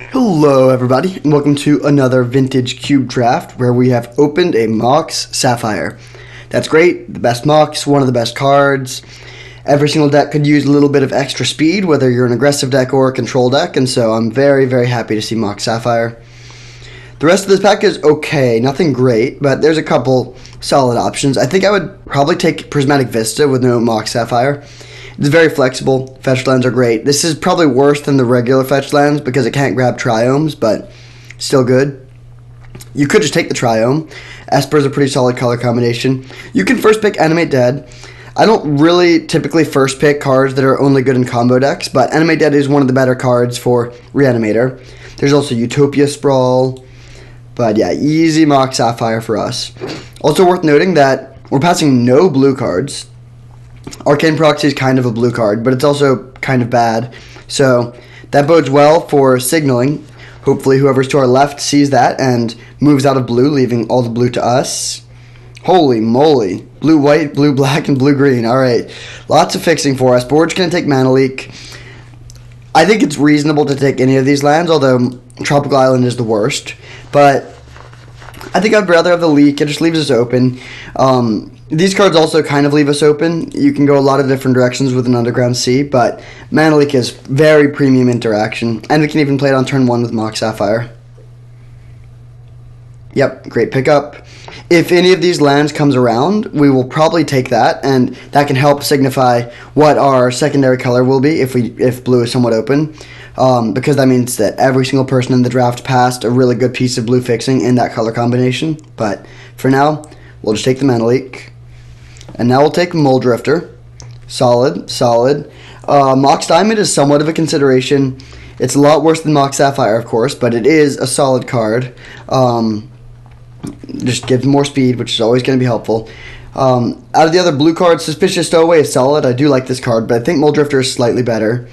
Hello everybody, and welcome to another Vintage Cube Draft where we have opened a Mox Sapphire. That's great, the best Mox, one of the best cards. Every single deck could use a little bit of extra speed, whether you're an aggressive deck or a control deck, and so I'm very happy to see Mox Sapphire. The rest of this pack is okay, nothing great, but there's a couple solid options. I think I would probably take Prismatic Vista with no Mox Sapphire. It's very flexible. Fetch lands are great. This is probably worse than the regular fetch lands because it can't grab triomes, but still good. You could just take the triome. Esper is a pretty solid color combination. You can first pick Animate Dead. I don't really typically first pick cards that are only good in combo decks, but Animate Dead is one of the better cards for Reanimator. There's also Utopia Sprawl. But yeah, easy Mox Sapphire for us. Also worth noting that we're passing no blue cards. Arcane Proxy is kind of a blue card, but it's also kind of bad. So that bodes well for signaling. Hopefully whoever's to our left sees that and moves out of blue, leaving all the blue to us. Holy moly. Blue, white, blue, black, and blue, green. Alright. Lots of fixing for us, but we're just going to take Mana Leak. I think it's reasonable to take any of these lands, although Tropical Island is the worst. But I think I'd rather have the Leak. It just leaves us open. These cards also kind of leave us open. You can go a lot of different directions with an Underground Sea, but Mana Leak is very premium interaction, and we can even play it on turn 1 with Mox Sapphire. Yep, great pickup. If any of these lands comes around, we will probably take that, and that can help signify what our secondary color will be if blue is somewhat open, because that means that every single person in the draft passed a really good piece of blue fixing in that color combination. But for now, we'll just take the Mana Leak. And now we'll take Mole Drifter. Solid. Mox Diamond is somewhat of a consideration. It's a lot worse than Mox Sapphire, of course, but it is a solid card. Just gives more speed, which is always going to be helpful. Out of the other blue cards, Suspicious Stowaway is solid. I do like this card, but I think Mole Drifter is slightly better.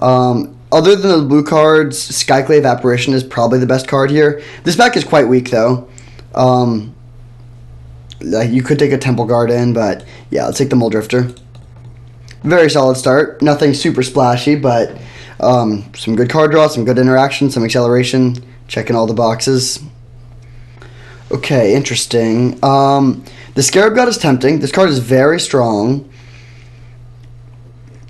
Other than the blue cards, Skyclave Apparition is probably the best card here. This pack is quite weak, though. You could take a Temple Garden, but yeah, let's take the Mole Drifter. Very solid start. Nothing super splashy, but some good card draw, some good interaction, some acceleration. Checking all the boxes. Okay, interesting. The Scarab God is tempting. This card is very strong.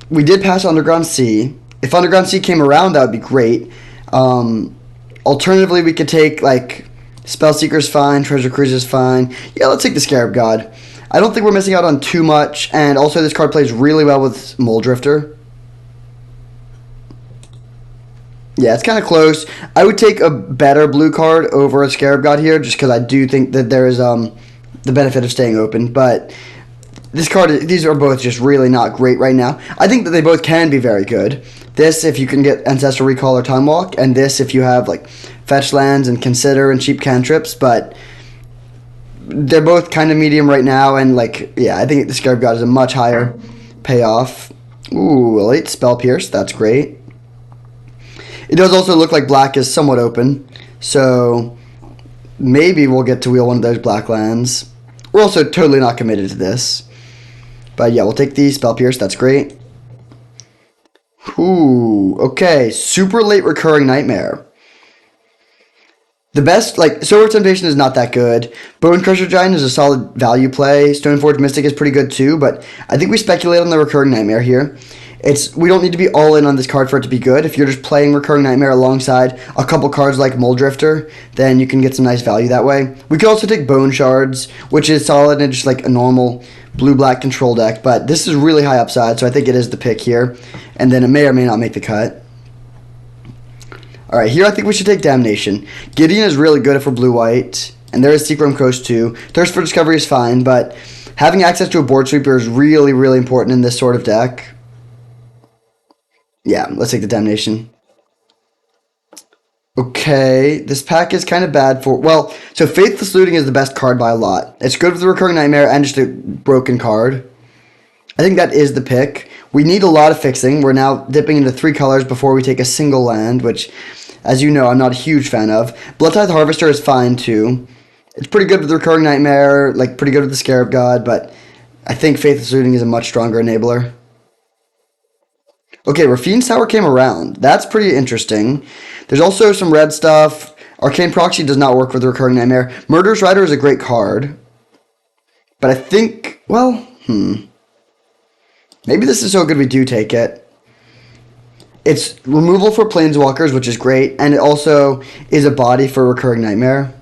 We did pass Underground Sea. If Underground Sea came around, that would be great. Alternatively, we could take, like, Spellseeker's fine, Treasure Cruise is fine. Yeah, let's take the Scarab God. I don't think we're missing out on too much, and also this card plays really well with Mole Drifter. Yeah, it's kind of close. I would take a better blue card over a Scarab God here, just because I do think that there is the benefit of staying open. But this card, these are both just really not great right now. I think that they both can be very good. This, if you can get Ancestral Recall or Time Walk, and this, if you have like fetch lands and Consider and cheap cantrips. But they're both kind of medium right now, and like, yeah, I think the Scarab God is a much higher payoff. Ooh, Elite Spell Pierce, that's great. It does also look like black is somewhat open, so maybe we'll get to wheel one of those black lands. We're also totally not committed to this. But yeah, we'll take the Spell Pierce, that's great. Ooh, okay, super late Recurring Nightmare. The best, like, Silver Temptation is not that good. Bone Crusher Giant is a solid value play. Stoneforge Mystic is pretty good too, but I think we speculate on the Recurring Nightmare here. We don't need to be all in on this card for it to be good. If you're just playing Recurring Nightmare alongside a couple cards like Mole Drifter, then you can get some nice value that way. We could also take Bone Shards, which is solid and just like a normal blue-black control deck, but this is really high upside, so I think it is the pick here. And then it may or may not make the cut. Alright, here I think we should take Damnation. Gideon is really good if we're blue-white, and there is Secret Coast too. Thirst for Discovery is fine, but having access to a board sweeper is really important in this sort of deck. Yeah, let's take the Damnation. Okay, this pack is kind of bad for... Well, so Faithless Looting is the best card by a lot. It's good with the Recurring Nightmare and just a broken card. I think that is the pick. We need a lot of fixing. We're now dipping into 3 colors before we take a single land, which, as you know, I'm not a huge fan of. Bloodtithe Harvester is fine, too. It's pretty good with the Recurring Nightmare, like pretty good with the Scarab God, but I think Faithless Looting is a much stronger enabler. Okay, Rafine's Tower came around. That's pretty interesting. There's also some red stuff. Arcane Proxy does not work with Recurring Nightmare. Murderous Rider is a great card. But I think, well, maybe this is so good we do take it. It's removal for Planeswalkers, which is great. And it also is a body for Recurring Nightmare.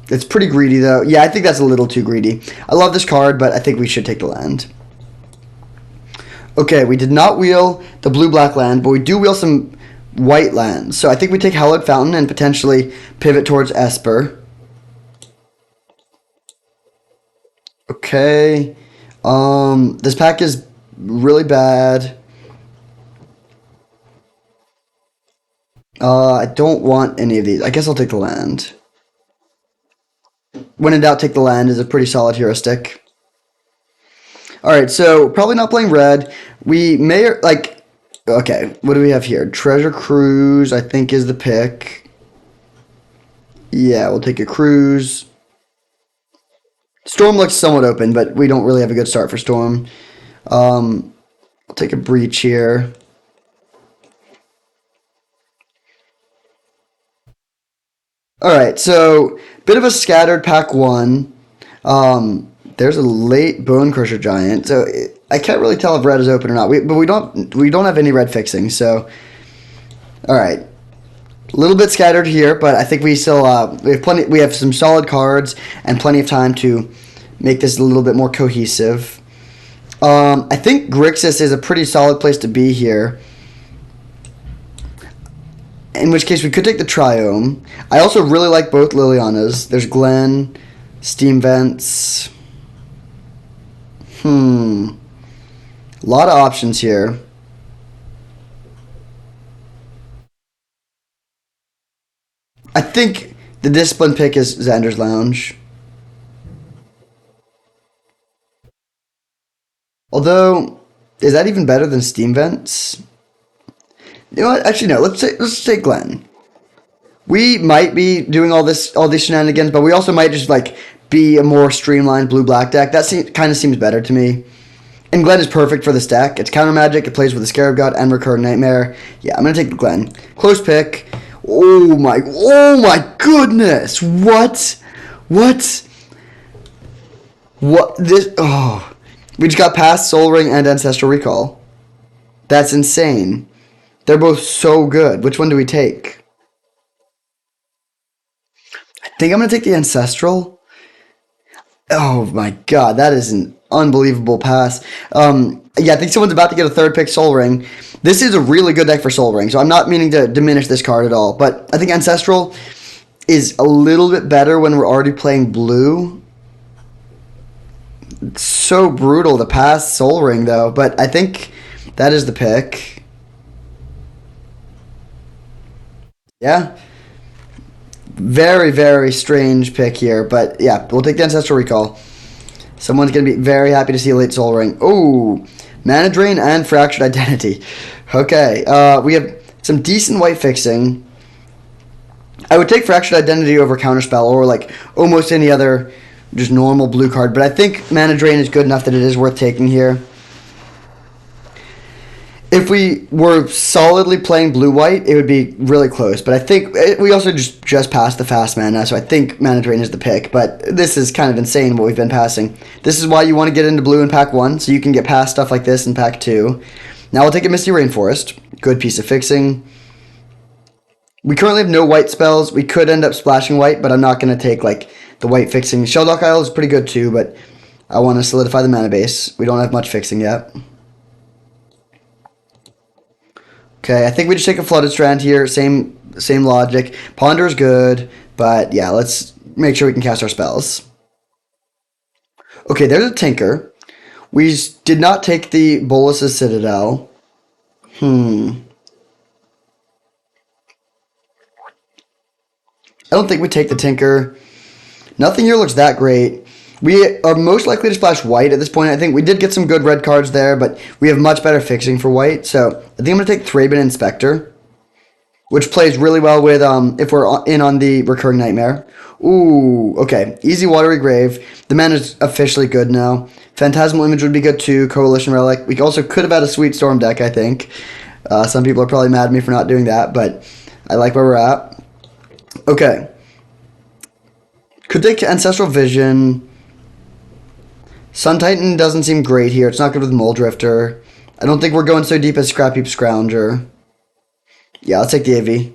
It's pretty greedy, though. Yeah, I think that's a little too greedy. I love this card, but I think we should take the land. Okay, we did not wheel the blue-black land, but we do wheel some white lands. So I think we take Hallowed Fountain and potentially pivot towards Esper. Okay. This pack is really bad. I don't want any of these. I guess I'll take the land. When in doubt, take the land is a pretty solid heuristic. Alright, so probably not playing red. We may, like, okay, what do we have here? Treasure Cruise, I think, is the pick. Yeah, we'll take a Cruise. Storm looks somewhat open, but we don't really have a good start for Storm. I'll take a Breach here. Alright, so bit of a scattered pack one. There's a late Bone Crusher Giant, so I can't really tell if red is open or not. But we don't have any red fixing, so all right. A little bit scattered here, but I think we still we have plenty. We have some solid cards and plenty of time to make this a little bit more cohesive. I think Grixis is a pretty solid place to be here. In which case we could take the Triome. I also really like both Lilianas. There's Glen, Steam Vents. A lot of options here. I think the discipline pick is Xander's Lounge. Although, is that even better than Steam Vents? You know what? Actually, no. Let's take Glen. We might be doing all these shenanigans, but we also might just like be a more streamlined blue-black deck. That kind of seems better to me. And Glen is perfect for this deck. It's counter magic. It plays with the Scarab God and Recurring Nightmare. Yeah, I'm gonna take the Glen. Close pick. Oh my goodness! What? This? Oh, we just got past Soul Ring and Ancestral Recall. That's insane. They're both so good. Which one do we take? I think I'm gonna take the Ancestral. Oh my god, that is an unbelievable pass. Yeah, I think someone's about to get a third pick Soul Ring. This is a really good deck for Soul Ring, so I'm not meaning to diminish this card at all. But I think Ancestral is a little bit better when we're already playing blue. It's so brutal to pass Soul Ring, though. But I think that is the pick. Yeah. Very, very strange pick here. But yeah, we'll take the Ancestral Recall. Someone's going to be very happy to see a late Soul Ring. Oh, Mana Drain and Fractured Identity. Okay, we have some decent white fixing. I would take Fractured Identity over Counterspell or like almost any other just normal blue card. But I think Mana Drain is good enough that it is worth taking here. If we were solidly playing blue-white, it would be really close. But I think we also just passed the fast mana, so I think Mana Drain is the pick. But this is kind of insane what we've been passing. This is why you want to get into blue in pack 1, so you can get past stuff like this in pack 2. Now we'll take a Misty Rainforest. Good piece of fixing. We currently have no white spells. We could end up splashing white, but I'm not going to take like the white fixing. Shelldock Isle is pretty good too, but I want to solidify the mana base. We don't have much fixing yet. Okay, I think we just take a Flooded Strand here. Same logic. Ponder is good, but yeah, let's make sure we can cast our spells. Okay, there's a Tinker. We did not take the Bolus's Citadel. I don't think we take the Tinker. Nothing here looks that great. We are most likely to splash white at this point. I think we did get some good red cards there, but we have much better fixing for white. So I think I'm going to take Thraben Inspector. which plays really well with if we're in on the Recurring Nightmare. Ooh, okay. Easy Watery Grave. The mana is officially good now. Phantasmal Image would be good too. Coalition Relic. We also could have had a Sweet Storm deck, I think. Some people are probably mad at me for not doing that, but I like where we're at. Okay. Could take Ancestral Vision. Sun Titan doesn't seem great here. It's not good with Mole Drifter. I don't think we're going so deep as Scrap Heap Scrounger. Yeah, let's take the AV.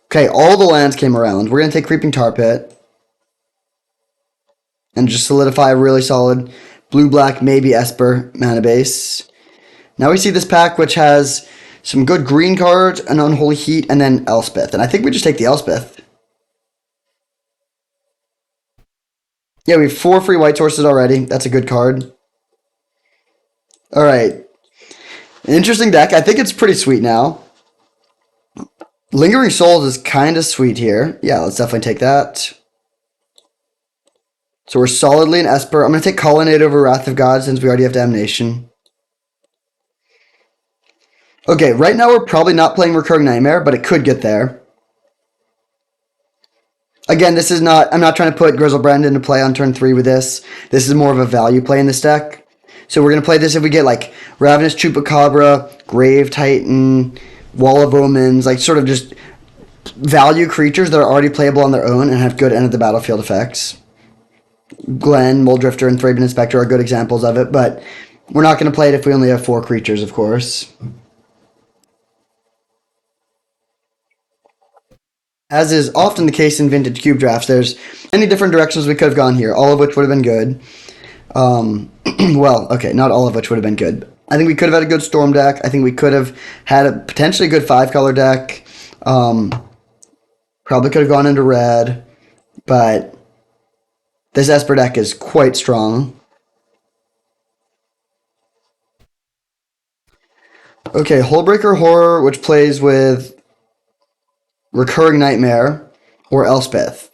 Okay, all the lands came around. We're going to take Creeping Tar Pit. And just solidify a really solid blue-black, maybe Esper mana base. Now we see this pack, which has some good green cards, an Unholy Heat, and then Elspeth. And I think we just take the Elspeth. Yeah, we have 4 free white sources already. That's a good card. Alright. An interesting deck. I think it's pretty sweet now. Lingering Souls is kind of sweet here. Yeah, let's definitely take that. So we're solidly in Esper. I'm going to take Colonnade over Wrath of God since we already have Damnation. Okay, right now we're probably not playing Recurring Nightmare, but it could get there. Again, this is not... I'm not trying to put Grizzlebrand into play on turn 3 with this. This is more of a value play in this deck. So we're going to play this if we get, like, Ravenous Chupacabra, Grave Titan, Wall of Omens, like, sort of just value creatures that are already playable on their own and have good end-of-the-battlefield effects. Glen, Moldrifter, and Thraben Inspector are good examples of it, but we're not going to play it if we only have 4 creatures, of course. As is often the case in vintage cube drafts, there's many different directions we could have gone here, all of which would have been good. Well, okay, not all of which would have been good. I think we could have had a good Storm deck. I think we could have had a potentially good 5-color deck. Probably could have gone into red, but this Esper deck is quite strong. Okay, Hullbreaker Horror, which plays with Recurring Nightmare or Elspeth.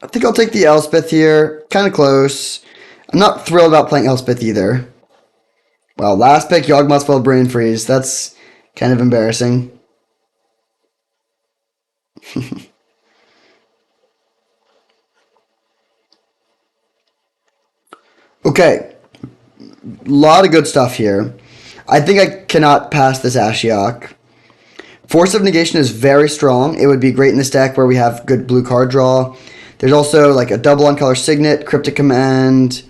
I think I'll take the Elspeth here. Kind of close. I'm not thrilled about playing Elspeth either. Wow, last pick, Yawgmoth's Brain Freeze. That's kind of embarrassing. Okay. A lot of good stuff here. I think I cannot pass this Ashiok. Force of Negation is very strong. It would be great in this deck where we have good blue card draw. There's also like a double on color Signet, Cryptic Command,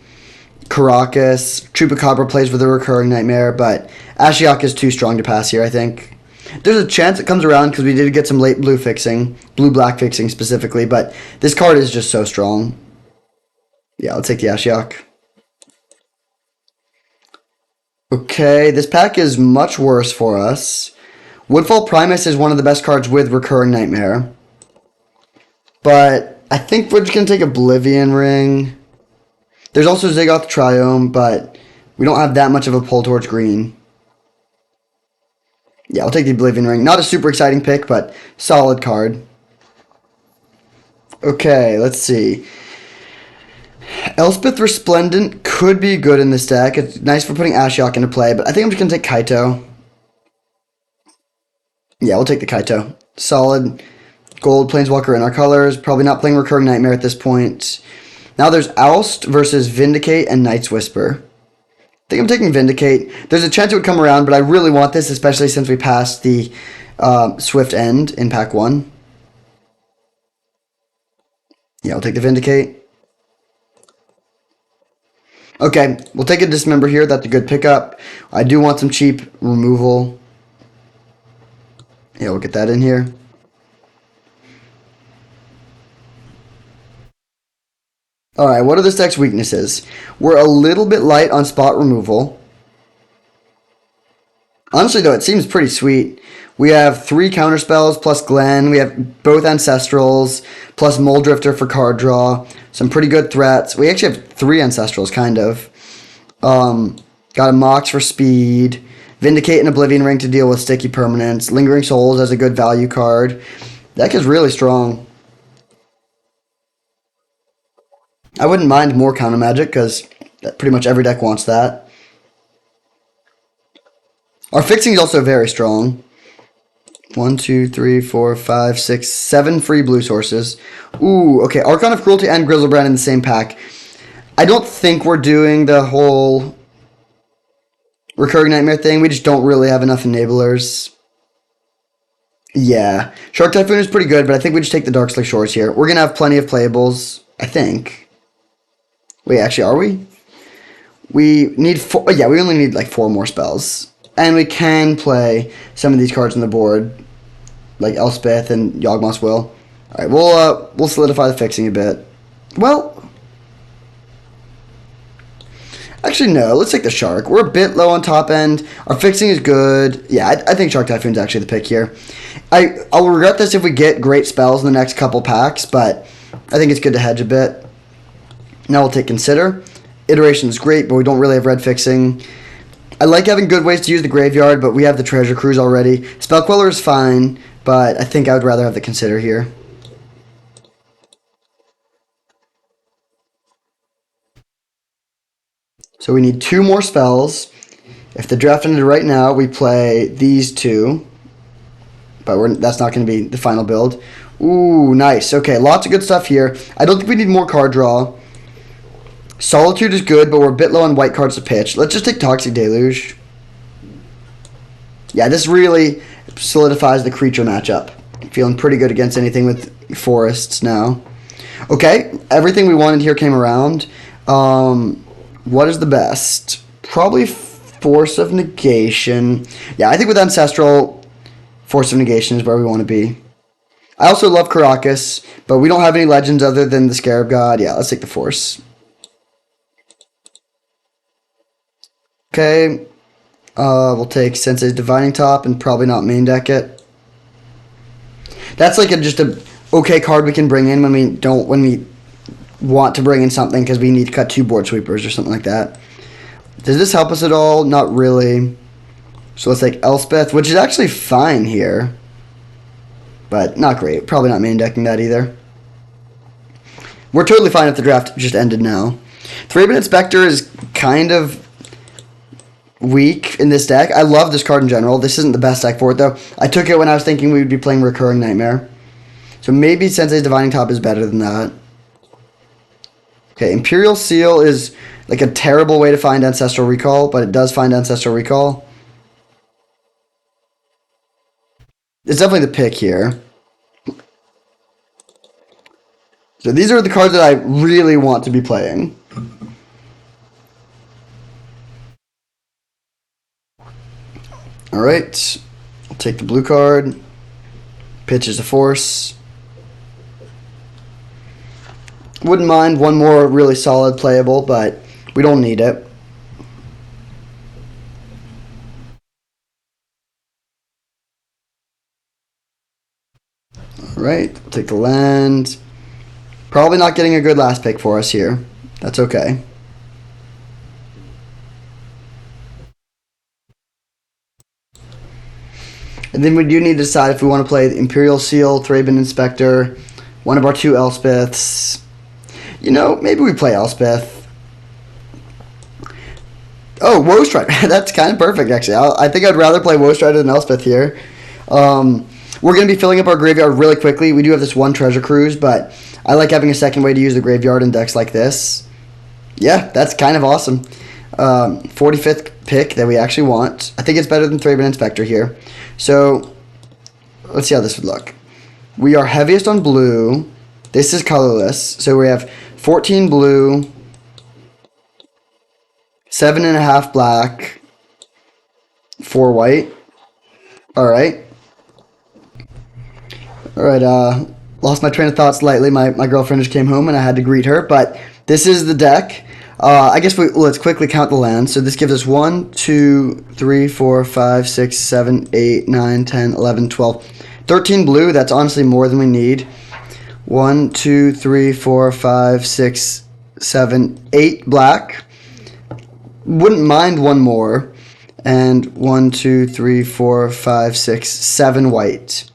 Caracas. Chupacabra plays with a Recurring Nightmare, but Ashiok is too strong to pass here, I think. There's a chance it comes around because we did get some late blue fixing, blue-black fixing specifically, but this card is just so strong. Yeah, I'll take the Ashiok. Okay, this pack is much worse for us. Woodfall Primus is one of the best cards with Recurring Nightmare. But I think we're just going to take Oblivion Ring. There's also Ziggoth Triome, but we don't have that much of a pull towards green. Yeah, I'll take the Oblivion Ring. Not a super exciting pick, but solid card. Okay, let's see. Elspeth Resplendent could be good in this deck. It's nice for putting Ashiok into play, but I think I'm just going to take Kaito. Yeah, we'll take the Kaito. Solid gold Planeswalker in our colors. Probably not playing Recurring Nightmare at this point. Now there's Oust versus Vindicate and Night's Whisper. I think I'm taking Vindicate. There's a chance it would come around, but I really want this, especially since we passed the Swift End in Pack 1. Yeah, I'll take the Vindicate. Okay, we'll take a Dismember here. That's a good pickup. I do want some cheap removal. Yeah, we'll get that in here. Alright, what are this deck's weaknesses? We're a little bit light on spot removal. Honestly, though, it seems pretty sweet. We have 3 counterspells plus Glen. We have both Ancestrals plus Moldrifter for card draw. Some pretty good threats. We actually have 3 Ancestrals, kind of. Got a Mox for speed. Vindicate and Oblivion Ring to deal with sticky permanents. Lingering Souls as a good value card. Deck is really strong. I wouldn't mind more counter magic because pretty much every deck wants that. Our fixing is also very strong. One, two, three, four, five, six, seven free blue sources. Ooh, okay. Archon of Cruelty and Grizzlebrand in the same pack. I don't think we're doing the whole Recurring Nightmare thing. We just don't really have enough enablers. Yeah. Shark Typhoon is pretty good, but I think we just take the Darkslick Shores here. We're going to have plenty of playables, I think. Wait, actually, are we? We need four. Yeah, we only need like 4 more spells. And we can play some of these cards on the board, like Elspeth and Yawgmoth's Will. Alright, we'll solidify the fixing a bit. Well, actually, no. Let's take the Shark. We're a bit low on top end. Our fixing is good. Yeah, I think Shark Typhoon's actually the pick here. I'll regret this if we get great spells in the next couple packs, but I think it's good to hedge a bit. Now we'll take Consider. Iteration is great, but we don't really have red fixing. I like having good ways to use the graveyard, but we have the Treasure Cruise already. Spell Queller is fine, but I think I would rather have the Consider here. So we need 2 more spells. If the draft ended right now, we play these 2. But that's not going to be the final build. Ooh, nice. Okay, lots of good stuff here. I don't think we need more card draw. Solitude is good, but we're a bit low on white cards to pitch. Let's just take Toxic Deluge. Yeah, this really solidifies the creature matchup. Feeling pretty good against anything with forests now. Okay, everything we wanted here came around. What is the best? Probably Force of Negation. Yeah, I think with Ancestral, Force of Negation is where we want to be. I also love Karakas, but we don't have any legends other than the Scarab God. Yeah, let's take the Force. Okay, we'll take Sensei's Divining Top and probably not main deck it. That's like just a okay card we can bring in when we want to bring in something because we need to cut 2 board sweepers or something like that. Does this help us at all? Not really. So let's take Elspeth, which is actually fine here, but not great. Probably not main decking that either. We're totally fine if the draft just ended now. Thraben Inspector is kind of weak in this deck. I love this card in general. This isn't the best deck for it, though. I took it when I was thinking we would be playing Recurring Nightmare. So maybe Sensei's Divining Top is better than that. Okay, Imperial Seal is like a terrible way to find Ancestral Recall, but it does find Ancestral Recall. It's definitely the pick here. So these are the cards that I really want to be playing. Alright, I'll take the blue card. Pitch is a Force. Wouldn't mind one more really solid playable, but we don't need it. Alright, take the land. Probably not getting a good last pick for us here. That's okay. And then we do need to decide if we want to play the Imperial Seal, Thraben Inspector, one of our 2 Elspeths. You know, maybe we play Elspeth. Oh, Woe Strider. That's kind of perfect, actually. I think I'd rather play Woe Strider than Elspeth here. We're going to be filling up our graveyard really quickly. We do have this 1 Treasure Cruise, but I like having a second way to use the graveyard in decks like this. Yeah, that's kind of awesome. 45th pick that we actually want. I think it's better than Thraben Inspector here. So, let's see how this would look. We are heaviest on blue. This is colorless. So we have 14 blue, 7.5 black, 4 white. Alright. Alright, lost my train of thought slightly. My girlfriend just came home and I had to greet her. But this is the deck. I guess let's quickly count the lands. So this gives us 1, 2, 3, 4, 5, 6, 7, 8, 9, 10, 11, 12, 13 blue. That's honestly more than we need. 1, 2, 3, 4, 5, 6, 7, 8 black. Wouldn't mind one more. And 1, 2, 3, 4, 5, 6, 7 white.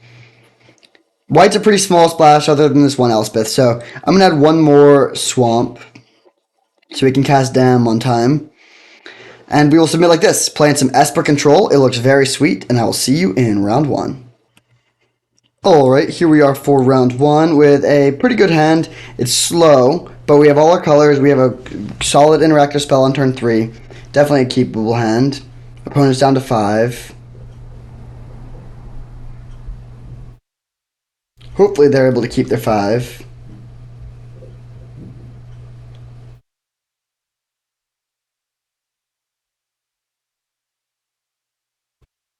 White's a pretty small splash other than this 1 Elspeth. So I'm going to add 1 more swamp so we can cast Dam on time. And we will submit like this, playing some Esper Control. It looks very sweet, and I will see you in round 1. Alright, here we are for round one with a pretty good hand. It's slow, but we have all our colors. We have a solid interactive spell on turn three. Definitely a keepable hand. Opponent's down to five. Hopefully they're able to keep their five.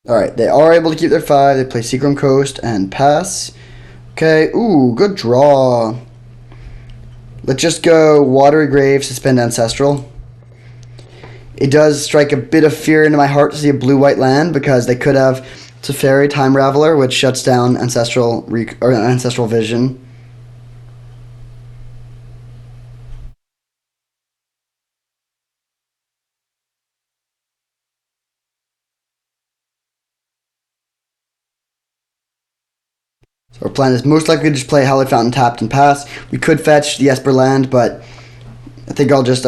Alright, they are able to keep their five. They play Seagram Coast and pass. Okay, ooh, good draw. Let's just go Watery Grave, Suspend Ancestral. It does strike a bit of fear into my heart to see a blue-white land because they could have Teferi Time Raveler, which shuts down Ancestral Vision. So our plan is most likely to just play Hallowed Fountain tapped and pass. We could fetch the Esper land, but I think I'll just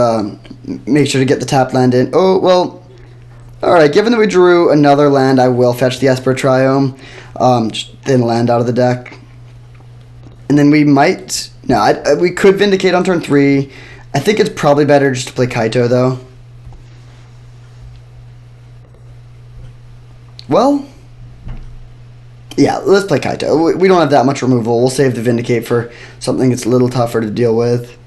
make sure to get the tap land in. Oh, well, alright, given that we drew another land, I will fetch the Esper Triome. Just thin land out of the deck. And then we might... No, we could Vindicate on turn three. I think it's probably better just to play Kaito, though. Well... Yeah, let's play Kaito. We don't have that much removal. We'll save the Vindicate for something that's a little tougher to deal with.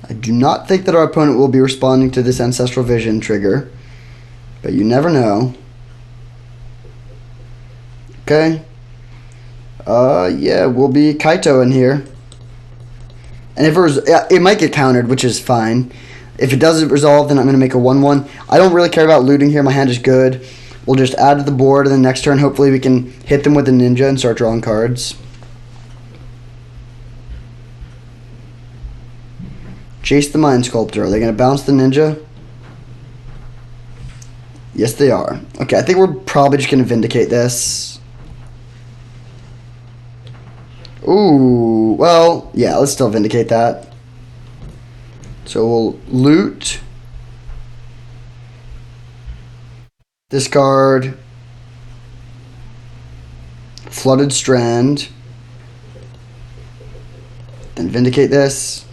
I do not think that our opponent will be responding to this Ancestral Vision trigger, but you never know. Okay. Yeah, we'll be Kaito in here. And if it might get countered, which is fine. If it doesn't resolve, then I'm going to make a 1-1. I don't really care about looting here. My hand is good. We'll just add to the board, and then next turn, hopefully we can hit them with a ninja and start drawing cards. Chase the Mind Sculptor. Are they going to bounce the ninja? Yes, they are. Okay, I think we're probably just going to Vindicate this. Ooh, well, yeah, let's still Vindicate that. So we'll loot. Discard. Flooded Strand. Then Vindicate this.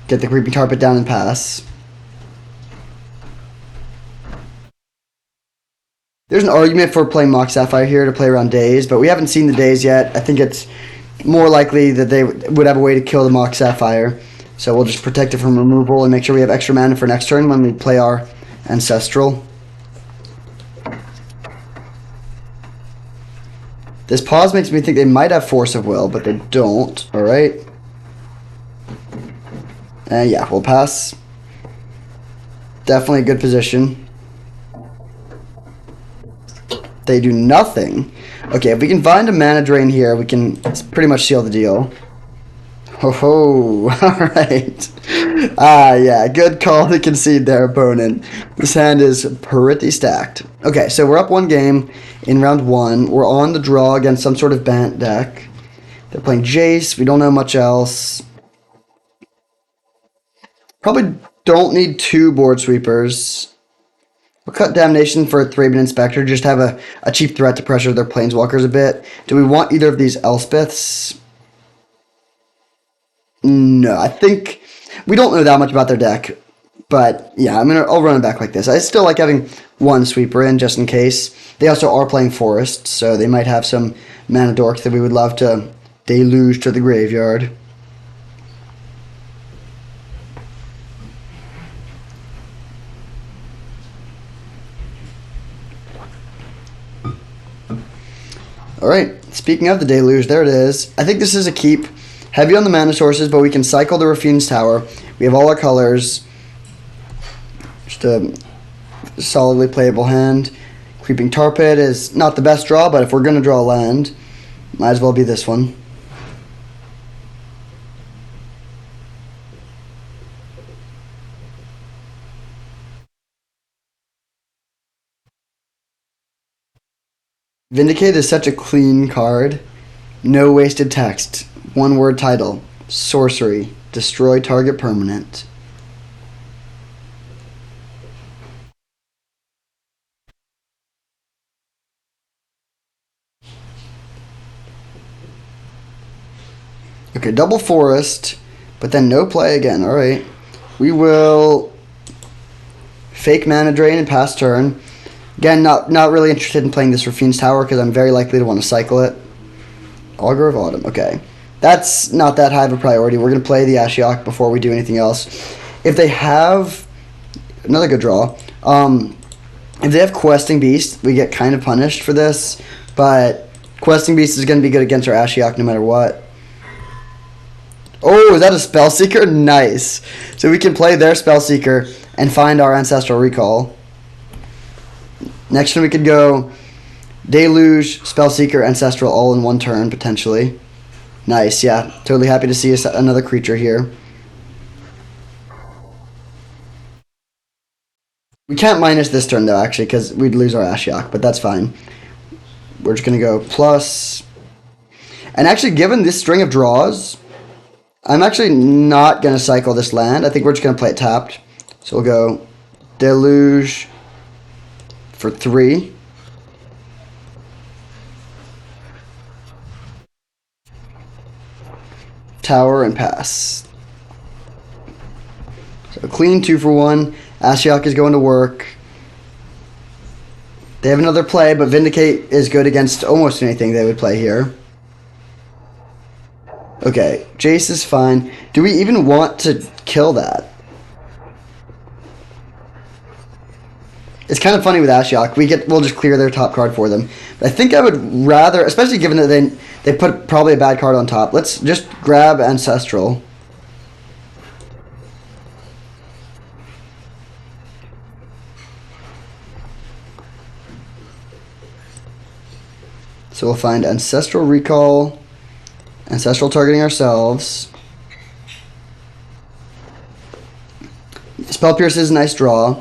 Get the Creeping Carpet down and pass. There's an argument for playing Mox Sapphire here to play around Daze, but we haven't seen the Daze yet. I think it's more likely that they would have a way to kill the Mox Sapphire. So we'll just protect it from removal and make sure we have extra mana for next turn when we play our Ancestral. This pause makes me think they might have Force of Will, but they don't. Alright. And yeah, we'll pass. Definitely a good position. They do nothing. Okay, if we can find a mana drain here, we can pretty much seal the deal. Ho ho, alright. Yeah, good call to concede there, opponent. This hand is pretty stacked. Okay, so we're up one game in round one. We're on the draw against some sort of Bant deck. They're playing Jace. We don't know much else. Probably don't need two board sweepers. We'll cut Damnation for a Thraben Inspector, just have a cheap threat to pressure their Planeswalkers a bit. Do we want either of these Elspeths? No, I think... We don't know that much about their deck, but yeah, I'll run it back like this. I still like having one sweeper in, just in case. They also are playing Forest, so they might have some mana dorks that we would love to deluge to the graveyard. Alright, speaking of the Deluge, there it is. I think this is a keep. Heavy on the mana sources, but we can cycle the Rafine's Tower. We have all our colors. Just a solidly playable hand. Creeping Tar Pit is not the best draw, but if we're going to draw a land, might as well be this one. Vindicate is such a clean card. No wasted text. One word title. Sorcery. Destroy target permanent. Okay, double forest, but then no play again. Alright. We will fake mana drain and pass turn. Again, not really interested in playing this for Fiend's Tower because I'm very likely to want to cycle it. Augur of Autumn. Okay. That's not that high of a priority. We're going to play the Ashiok before we do anything else. If they have... Another good draw. If they have Questing Beast, we get kind of punished for this. But Questing Beast is going to be good against our Ashiok no matter what. Oh, is that a Spellseeker? Nice. So we can play their Spellseeker and find our Ancestral Recall. Next turn we could go Deluge, Spellseeker, Ancestral all in one turn, potentially. Nice, yeah. Totally happy to see another creature here. We can't minus this turn, though, actually, because we'd lose our Ashiok, but that's fine. We're just going to go plus. And actually, given this string of draws, I'm actually not going to cycle this land. I think we're just going to play it tapped. So we'll go Deluge for 3. Tower and pass. So clean 2 for 1. Ashiok is going to work. They have another play, but Vindicate is good against almost anything they would play here. Okay, Jace is fine. Do we even want to kill that? It's kind of funny with Ashiok. We'll just clear their top card for them. But I think I would rather, especially given that they put probably a bad card on top. Let's just grab Ancestral. So we'll find Ancestral Recall, Ancestral targeting ourselves. Spell Pierce is a nice draw.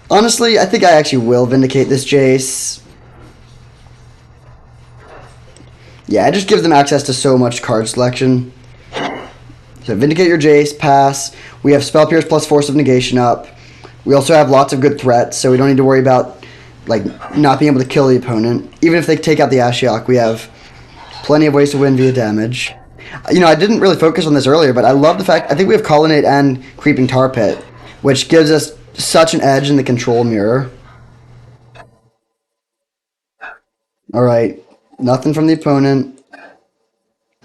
Honestly, I think I actually will Vindicate this Jace. Yeah, it just gives them access to so much card selection. So Vindicate your Jace, pass. We have Spell Pierce plus Force of Negation up. We also have lots of good threats, so we don't need to worry about not being able to kill the opponent. Even if they take out the Ashiok, we have plenty of ways to win via damage. You know, I didn't really focus on this earlier, but I love the fact, I think we have Colonnade and Creeping Tar Pit, which gives us such an edge in the control mirror. Alright, nothing from the opponent.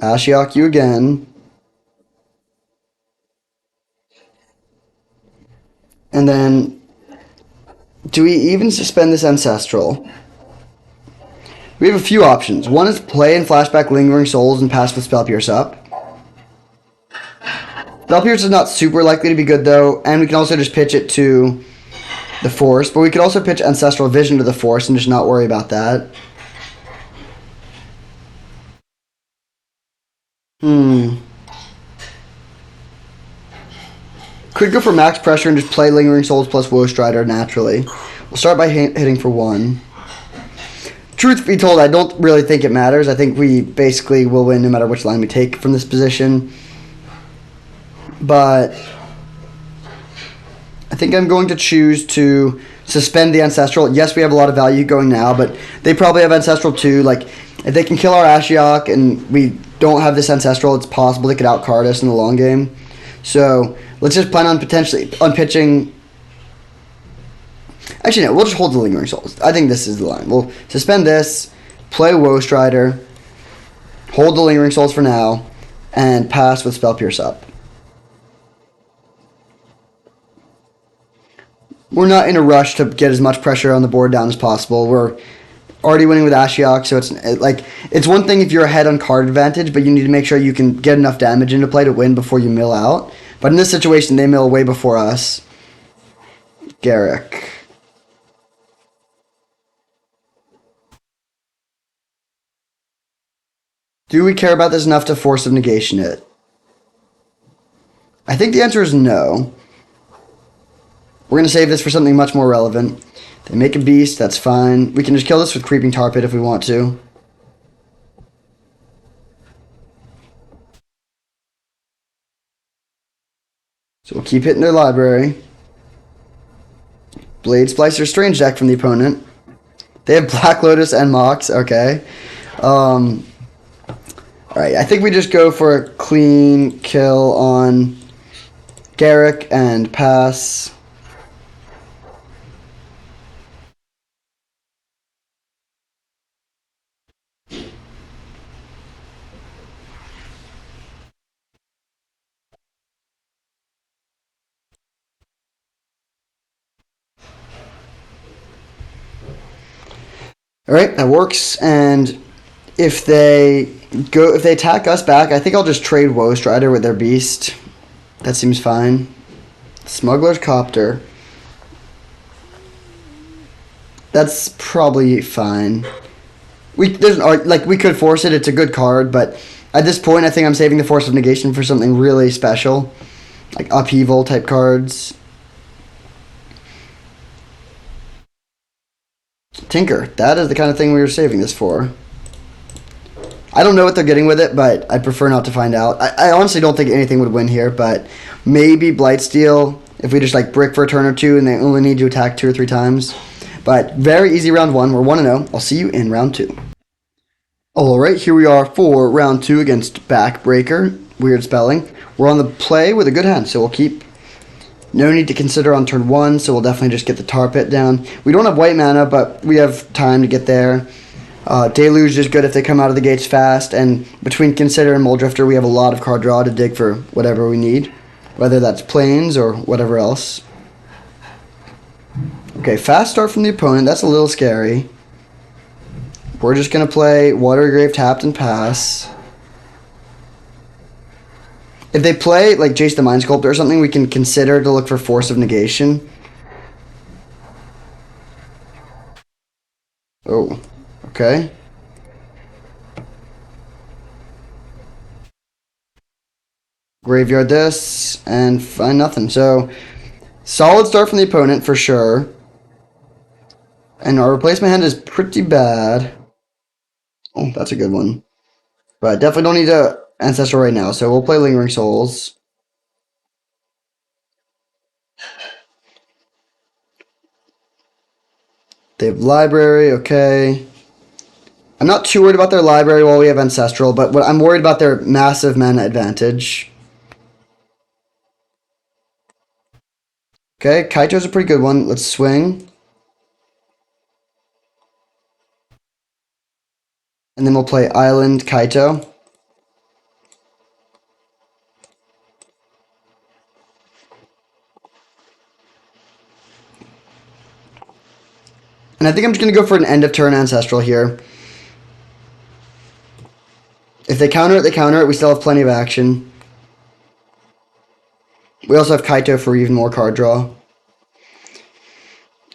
Ashiok you again. And then, do we even suspend this Ancestral? We have a few options. One is play and flashback Lingering Souls and pass with Spell Pierce up. Spell Pierce is not super likely to be good, though, and we can also just pitch it to the Force, but we could also pitch Ancestral Vision to the Force and just not worry about that. Could go for max pressure and just play Lingering Souls plus Woe Strider naturally. We'll start by hitting for 1. Truth be told, I don't really think it matters. I think we basically will win no matter which line we take from this position. But I think I'm going to choose to suspend the Ancestral. Yes, we have a lot of value going now, but they probably have Ancestral too. Like, if they can kill our Ashiok and we don't have this Ancestral, it's possible they could outcard us in the long game. So let's just plan on pitching. Actually, no, we'll just hold the Lingering Souls. I think this is the line. We'll suspend this, play Woe Strider, hold the Lingering Souls for now, and pass with Spell Pierce up. We're not in a rush to get as much pressure on the board down as possible. We're already winning with Ashiok, so it's one thing if you're ahead on card advantage, but you need to make sure you can get enough damage into play to win before you mill out. But in this situation, they mill way before us. Garrick. Do we care about this enough to Force of Negation it? I think the answer is no. We're going to save this for something much more relevant. They make a beast, that's fine. We can just kill this with Creeping Tar Pit if we want to. So we'll keep hitting their library. Blade Splicer, strange deck from the opponent. They have Black Lotus and Mox. Okay. Alright, I think we just go for a clean kill on Garrick and pass. Alright, that works. And if they attack us back, I think I'll just trade Woe Strider with their beast. That seems fine. Smuggler's Copter. That's probably fine. We could force it. It's a good card, but at this point, I think I'm saving the Force of Negation for something really special, like Upheaval type cards. Tinker. That is the kind of thing we were saving this for. I don't know what they're getting with it, but I prefer not to find out. I honestly don't think anything would win here, but maybe Blightsteel if we just like brick for a turn or two and they only need to attack 2 or 3 times. But very easy round 1. We're 1-0. I'll see you in round 2. Alright, here we are for round 2 against Backbreaker. Weird spelling. We're on the play with a good hand, so we'll keep. No need to consider on turn 1, so we'll definitely just get the Tar Pit down. We don't have white mana, but we have time to get there. Deluge is good if they come out of the gates fast, and between Consider and Muldrifter, we have a lot of card draw to dig for whatever we need, whether that's planes or whatever else. Okay, fast start from the opponent. That's a little scary. We're just going to play Watery Grave tapped and pass. If they play like Jace the Mind Sculptor or something, we can consider to look for Force of Negation. Oh, okay. Graveyard this and find nothing. So, solid start from the opponent for sure. And our replacement hand is pretty bad. Oh, that's a good one. But definitely don't need a Ancestral right now, so we'll play Lingering Souls. They have Library, okay. I'm not too worried about their Library while we have Ancestral, but what I'm worried about their massive mana advantage. Okay, Kaito's a pretty good one. Let's swing. And then we'll play Island Kaito. And I think I'm just going to go for an end of turn Ancestral here. If they counter it, they counter it. We still have plenty of action. We also have Kaito for even more card draw.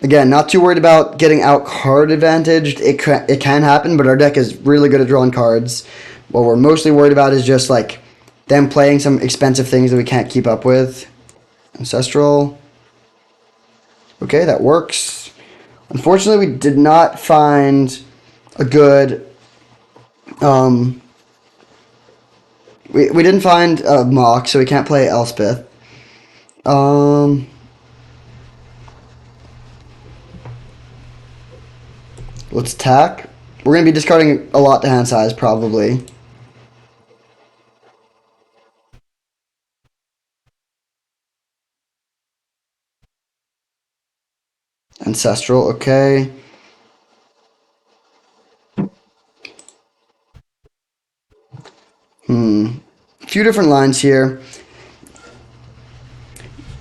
Again, not too worried about getting out card advantaged. It can happen, but our deck is really good at drawing cards. What we're mostly worried about is just like them playing some expensive things that we can't keep up with. Ancestral. Okay, that works. Unfortunately, we did not find a good... We didn't find a Mock, so we can't play Elspeth. Let's attack. We're going to be discarding a lot to hand size, probably. Ancestral, okay. A few different lines here.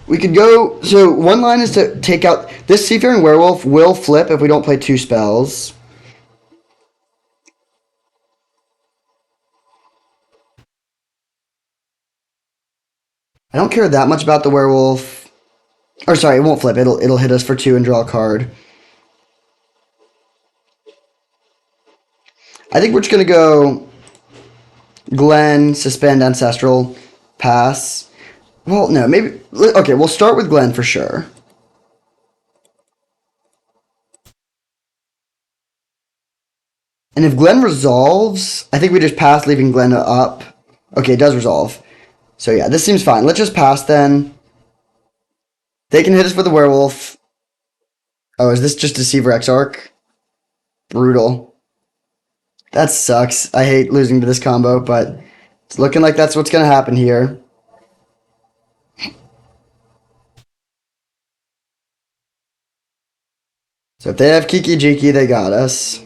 We could go... So, one line is to take out... This Seafaring Werewolf will flip if we don't play 2 spells. I don't care that much about the werewolf. Or sorry, it won't flip. It'll hit us for 2 and draw a card. I think we're just going to go Glen, suspend Ancestral, pass. Well, no, maybe... Okay, we'll start with Glen for sure. And if Glen resolves, I think we just pass, leaving Glen up. Okay, it does resolve. So yeah, this seems fine. Let's just pass then. They can hit us with a werewolf. Oh, is this just Deceiver Exarch? Brutal. That sucks. I hate losing to this combo, but it's looking like that's what's going to happen here. So if they have Kiki Jiki, they got us.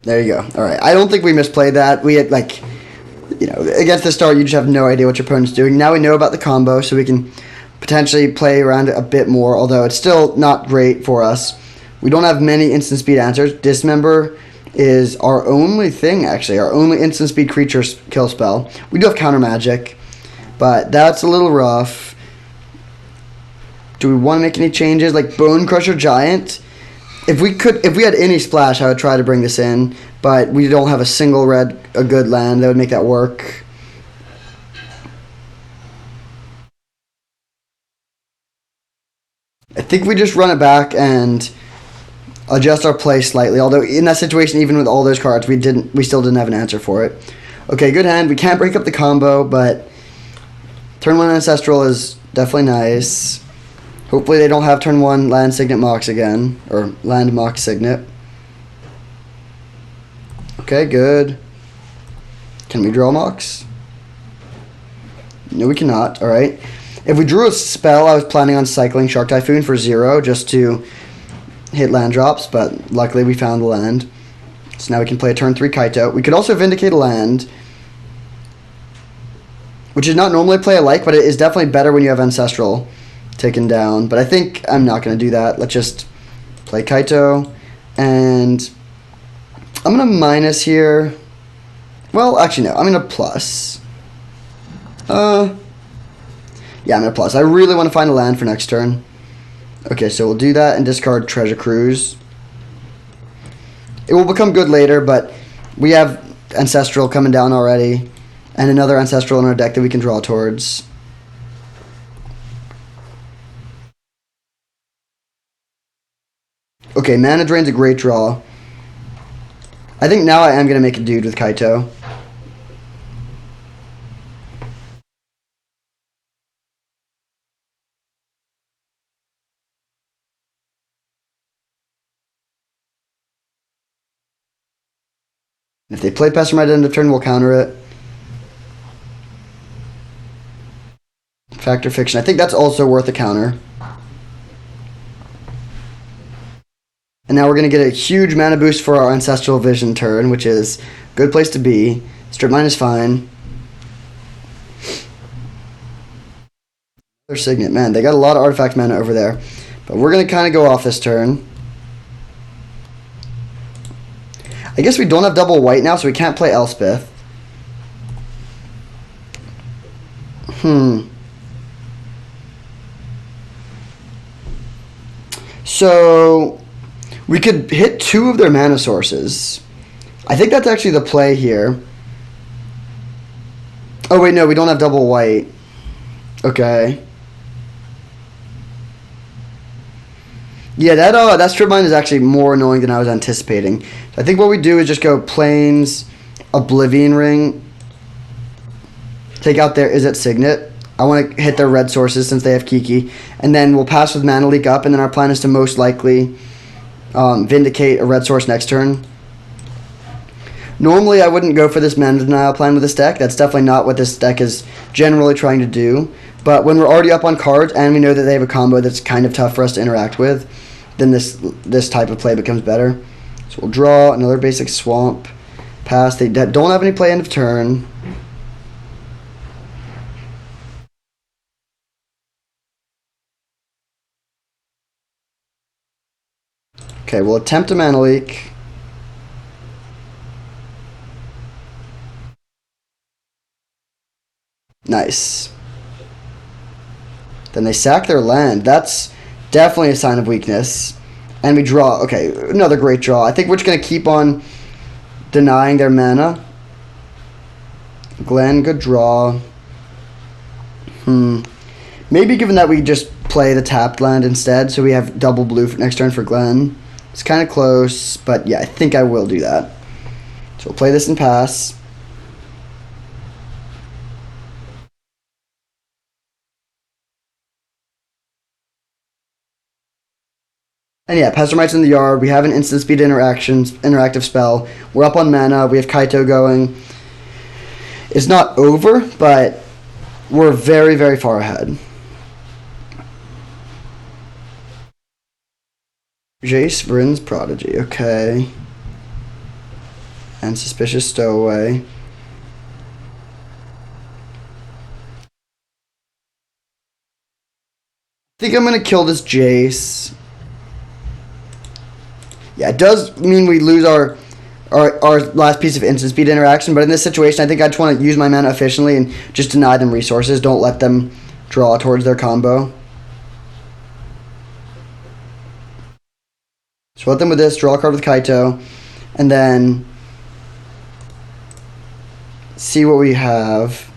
There you go. All right. I don't think we misplayed that. We had, like, against the start, you just have no idea what your opponent's doing. Now we know about the combo, so we can potentially play around it a bit more, although it's still not great for us. We don't have many instant speed answers. Dismember is our only thing, actually, our only instant speed creature kill spell. We do have counter magic, but that's a little rough. Do we want to make any changes? Like Bone Crusher Giant? If we had any splash, I would try to bring this in, but we don't have a good land that would make that work. I think we just run it back and adjust our play slightly. Although in that situation, even with all those cards, we still didn't have an answer for it. Okay, good hand. We can't break up the combo, but turn 1 Ancestral is definitely nice. Hopefully they don't have turn 1 Land Signet Mox again, or Land Mox Signet. Okay, good. Can we draw Mox? No, we cannot. All right. If we drew a spell, I was planning on cycling Shark Typhoon for 0 just to hit land drops, but luckily we found the land. So now we can play a turn 3 Kaito. We could also Vindicate a land, which is not normally a play I like, but it is definitely better when you have Ancestral taken down. But I think I'm not going to do that. Let's just play Kaito, and I'm going to minus here. Well, actually, no. I'm going to plus. Yeah, I'm going to plus. I really want to find a land for next turn. Okay, so we'll do that and discard Treasure Cruise. It will become good later, but we have Ancestral coming down already, and another Ancestral in our deck that we can draw towards. Okay, Mana Drain's a great draw. I think now I am going to make a dude with Kaito. If they play Pester at the end of turn, we'll counter it. Factor Fiction. I think that's also worth a counter. And now we're going to get a huge mana boost for our Ancestral Vision turn, which is a good place to be. Strip Mine is fine. Their Signet. Man, they got a lot of artifact mana over there. But we're going to kind of go off this turn. I guess we don't have double white now, so we can't play Elspeth. So we could hit 2 of their mana sources. I think that's actually the play here. Oh, wait, no, we don't have double white. Okay. Yeah, that strip mine is actually more annoying than I was anticipating. I think what we do is just go Plains, Oblivion Ring, take out their Is It Signet. I want to hit their red sources since they have Kiki, and then we'll pass with Mana Leak up, and then our plan is to most likely Vindicate a red source next turn. Normally, I wouldn't go for this Mana Denial plan with this deck. That's definitely not what this deck is generally trying to do. But when we're already up on cards and we know that they have a combo that's kind of tough for us to interact with, then this type of play becomes better. So we'll draw another basic Swamp. Pass. They don't have any play end of turn. Okay, we'll attempt a Mana Leak. Nice. Then they sack their land. That's definitely a sign of weakness. And we draw. Okay, another great draw. I think we're just going to keep on denying their mana. Glenn, good draw. Maybe given that we just play the tapped land instead, so we have double blue for next turn for Glenn. It's kind of close, but yeah, I think I will do that. So we'll play this and pass. And yeah, Pestermite's in the yard. We have an instant speed interactive spell. We're up on mana. We have Kaito going. It's not over, but we're very, very far ahead. Jace Vryn's Prodigy, okay. And Suspicious Stowaway. I think I'm going to kill this Jace. Yeah, it does mean we lose our last piece of instant speed interaction, but in this situation, I think I just want to use my mana efficiently and just deny them resources. Don't let them draw towards their combo. So let them with this, draw a card with Kaito, and then see what we have.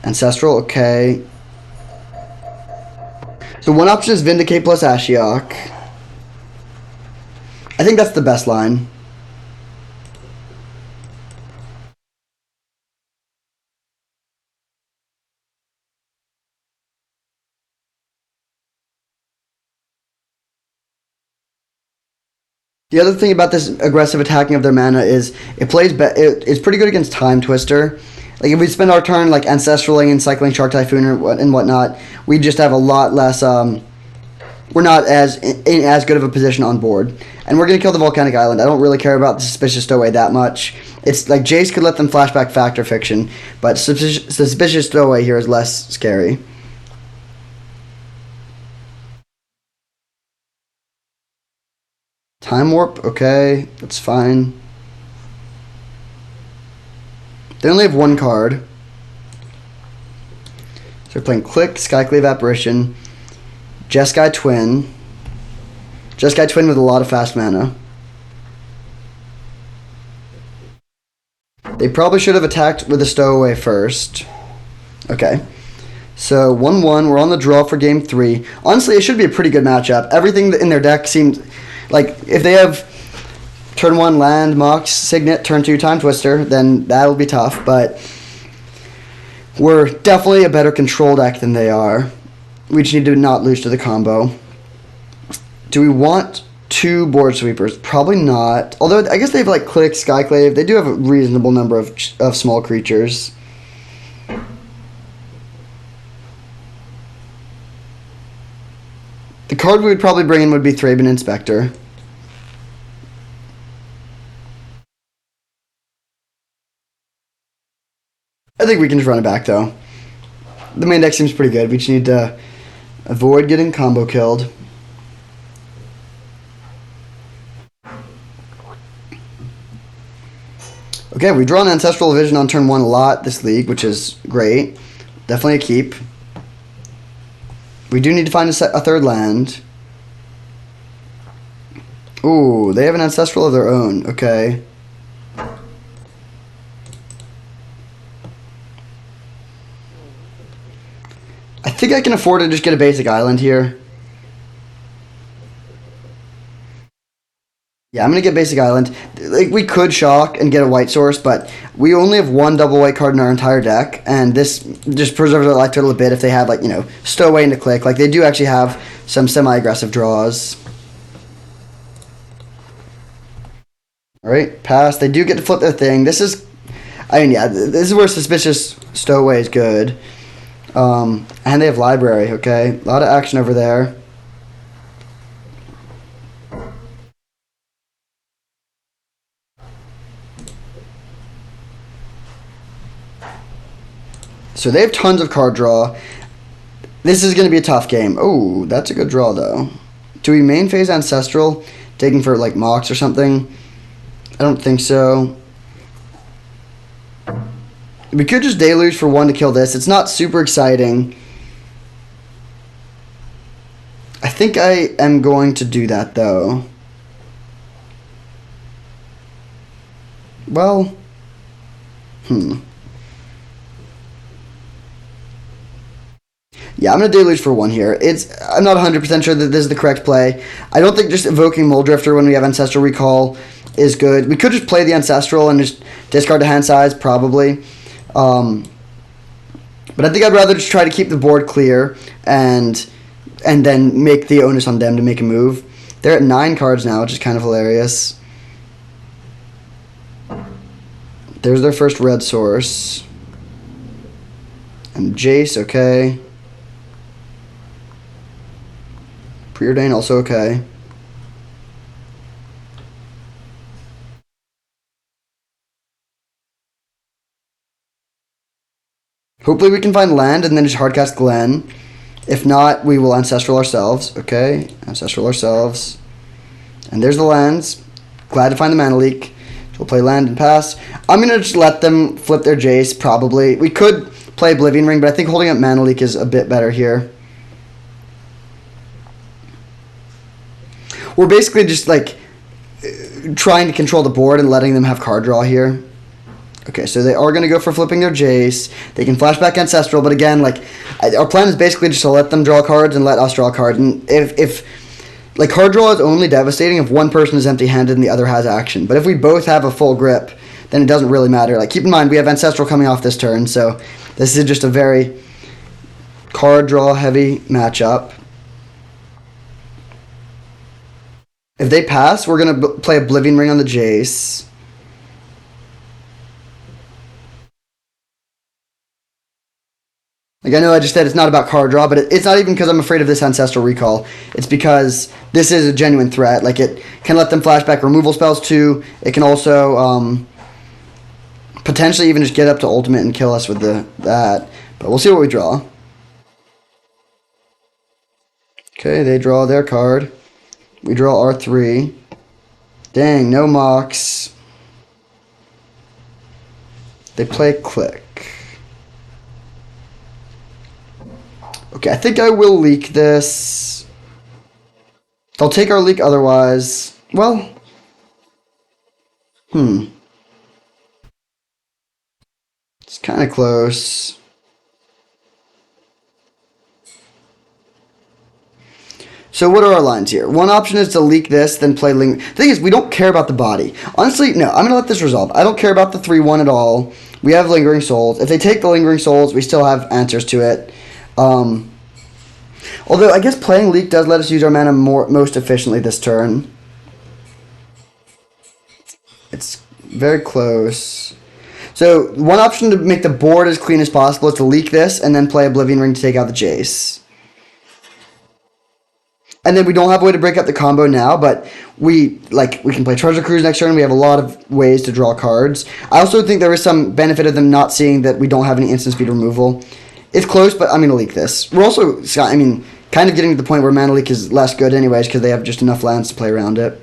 Ancestral, okay. So one option is Vindicate plus Ashiok. I think that's the best line. The other thing about this aggressive attacking of their mana is it's pretty good against Time Twister. Like if we spend our turn like ancestraling and cycling Shark Typhoon and whatnot, we just have a lot less. We're not in as good of a position on board, and we're gonna kill the Volcanic Island. I don't really care about the Suspicious Stowaway that much. It's like Jace could let them flashback Fact or Fiction, but Suspicious Stowaway here is less scary. Time Warp, okay, that's fine. They only have one card. So we're playing Click, Skyclave Apparition, Jeskai Twin. Jeskai Twin with a lot of fast mana. They probably should have attacked with a Stowaway first. Okay. So 1-1, we're on the draw for game 3. Honestly, it should be a pretty good matchup. Everything in their deck seems like if they have turn 1 land, Mox, Signet, turn 2 Time Twister, then that'll be tough, but we're definitely a better control deck than they are. We just need to not lose to the combo. Do we want 2 board sweepers? Probably not. Although I guess they have like Click, Skyclave. They do have a reasonable number of small creatures. The card we would probably bring in would be Thraben Inspector. I think we can just run it back, though. The main deck seems pretty good. We just need to avoid getting combo killed. Okay, we draw an Ancestral Vision on turn 1 a lot this league, which is great. Definitely a keep. We do need to find a third land. Ooh, they have an Ancestral of their own. Okay. I think I can afford to just get a basic island here. Yeah, I'm going to get basic island. Like, we could shock and get a white source, but we only have one double white card in our entire deck, and this just preserves our life total a bit if they have, like, you know, Stowaway into Click. Like, they do actually have some semi-aggressive draws. Alright, pass. They do get to flip their thing. This is, I mean, yeah, this is where Suspicious Stowaway is good. And they have Library, okay? A lot of action over there. So they have tons of card draw. This is going to be a tough game. Oh, that's a good draw, though. Do we main phase Ancestral? Taking for, like, Mox or something? I don't think so. We could just Deluge for 1 to kill this. It's not super exciting. I think I am going to do that, though. Well, Yeah, I'm going to deluge for 1 here. I'm not 100% sure that this is the correct play. I don't think just evoking Mole Drifter when we have Ancestral Recall is good. We could just play the Ancestral and just discard the hand size, probably. But I think I'd rather just try to keep the board clear and then make the onus on them to make a move. They're at 9 cards now, which is kind of hilarious. There's their first red source. And Jace, okay. Preordain, also okay. Hopefully we can find land and then just hardcast Glen. If not, we will Ancestral ourselves. Okay, Ancestral ourselves. And there's the lands. Glad to find the Mana Leak. So we'll play land and pass. I'm going to just let them flip their Jace, probably. We could play Oblivion Ring, but I think holding up Mana Leak is a bit better here. We're basically just, like, trying to control the board and letting them have card draw here. Okay, so they are going to go for flipping their Jace. They can flashback Ancestral, but again, like, our plan is basically just to let them draw cards and let us draw cards. And if like, card draw is only devastating if one person is empty-handed and the other has action. But if we both have a full grip, then it doesn't really matter. Like, keep in mind, we have Ancestral coming off this turn, so this is just a very card draw-heavy matchup. If they pass, we're going to play Oblivion Ring on the Jace. Like, I know I just said it's not about card draw, but it's not even because I'm afraid of this Ancestral Recall. It's because this is a genuine threat. Like, it can let them flashback removal spells too. It can also potentially even just get up to ultimate and kill us with that. But we'll see what we draw. Okay, they draw their card. We draw R3. Dang, no Mox. They play Click. Okay, I think I will leak this. They'll take our leak otherwise. Well, it's kind of close. So what are our lines here? One option is to leak this, then play Ling. The thing is, we don't care about the body. Honestly, no, I'm going to let this resolve. I don't care about the 3-1 at all. We have Lingering Souls. If they take the Lingering Souls, we still have answers to it. Although, I guess playing Leak does let us use our mana most efficiently this turn. It's very close. So, one option to make the board as clean as possible is to leak this and then play Oblivion Ring to take out the Jace. And then we don't have a way to break up the combo now, but we can play Treasure Cruise next turn. We have a lot of ways to draw cards. I also think there is some benefit of them not seeing that we don't have any instant speed removal. It's close, but I'm going to leak this. We're also, kind of getting to the point where Mana Leak is less good anyways because they have just enough lands to play around it.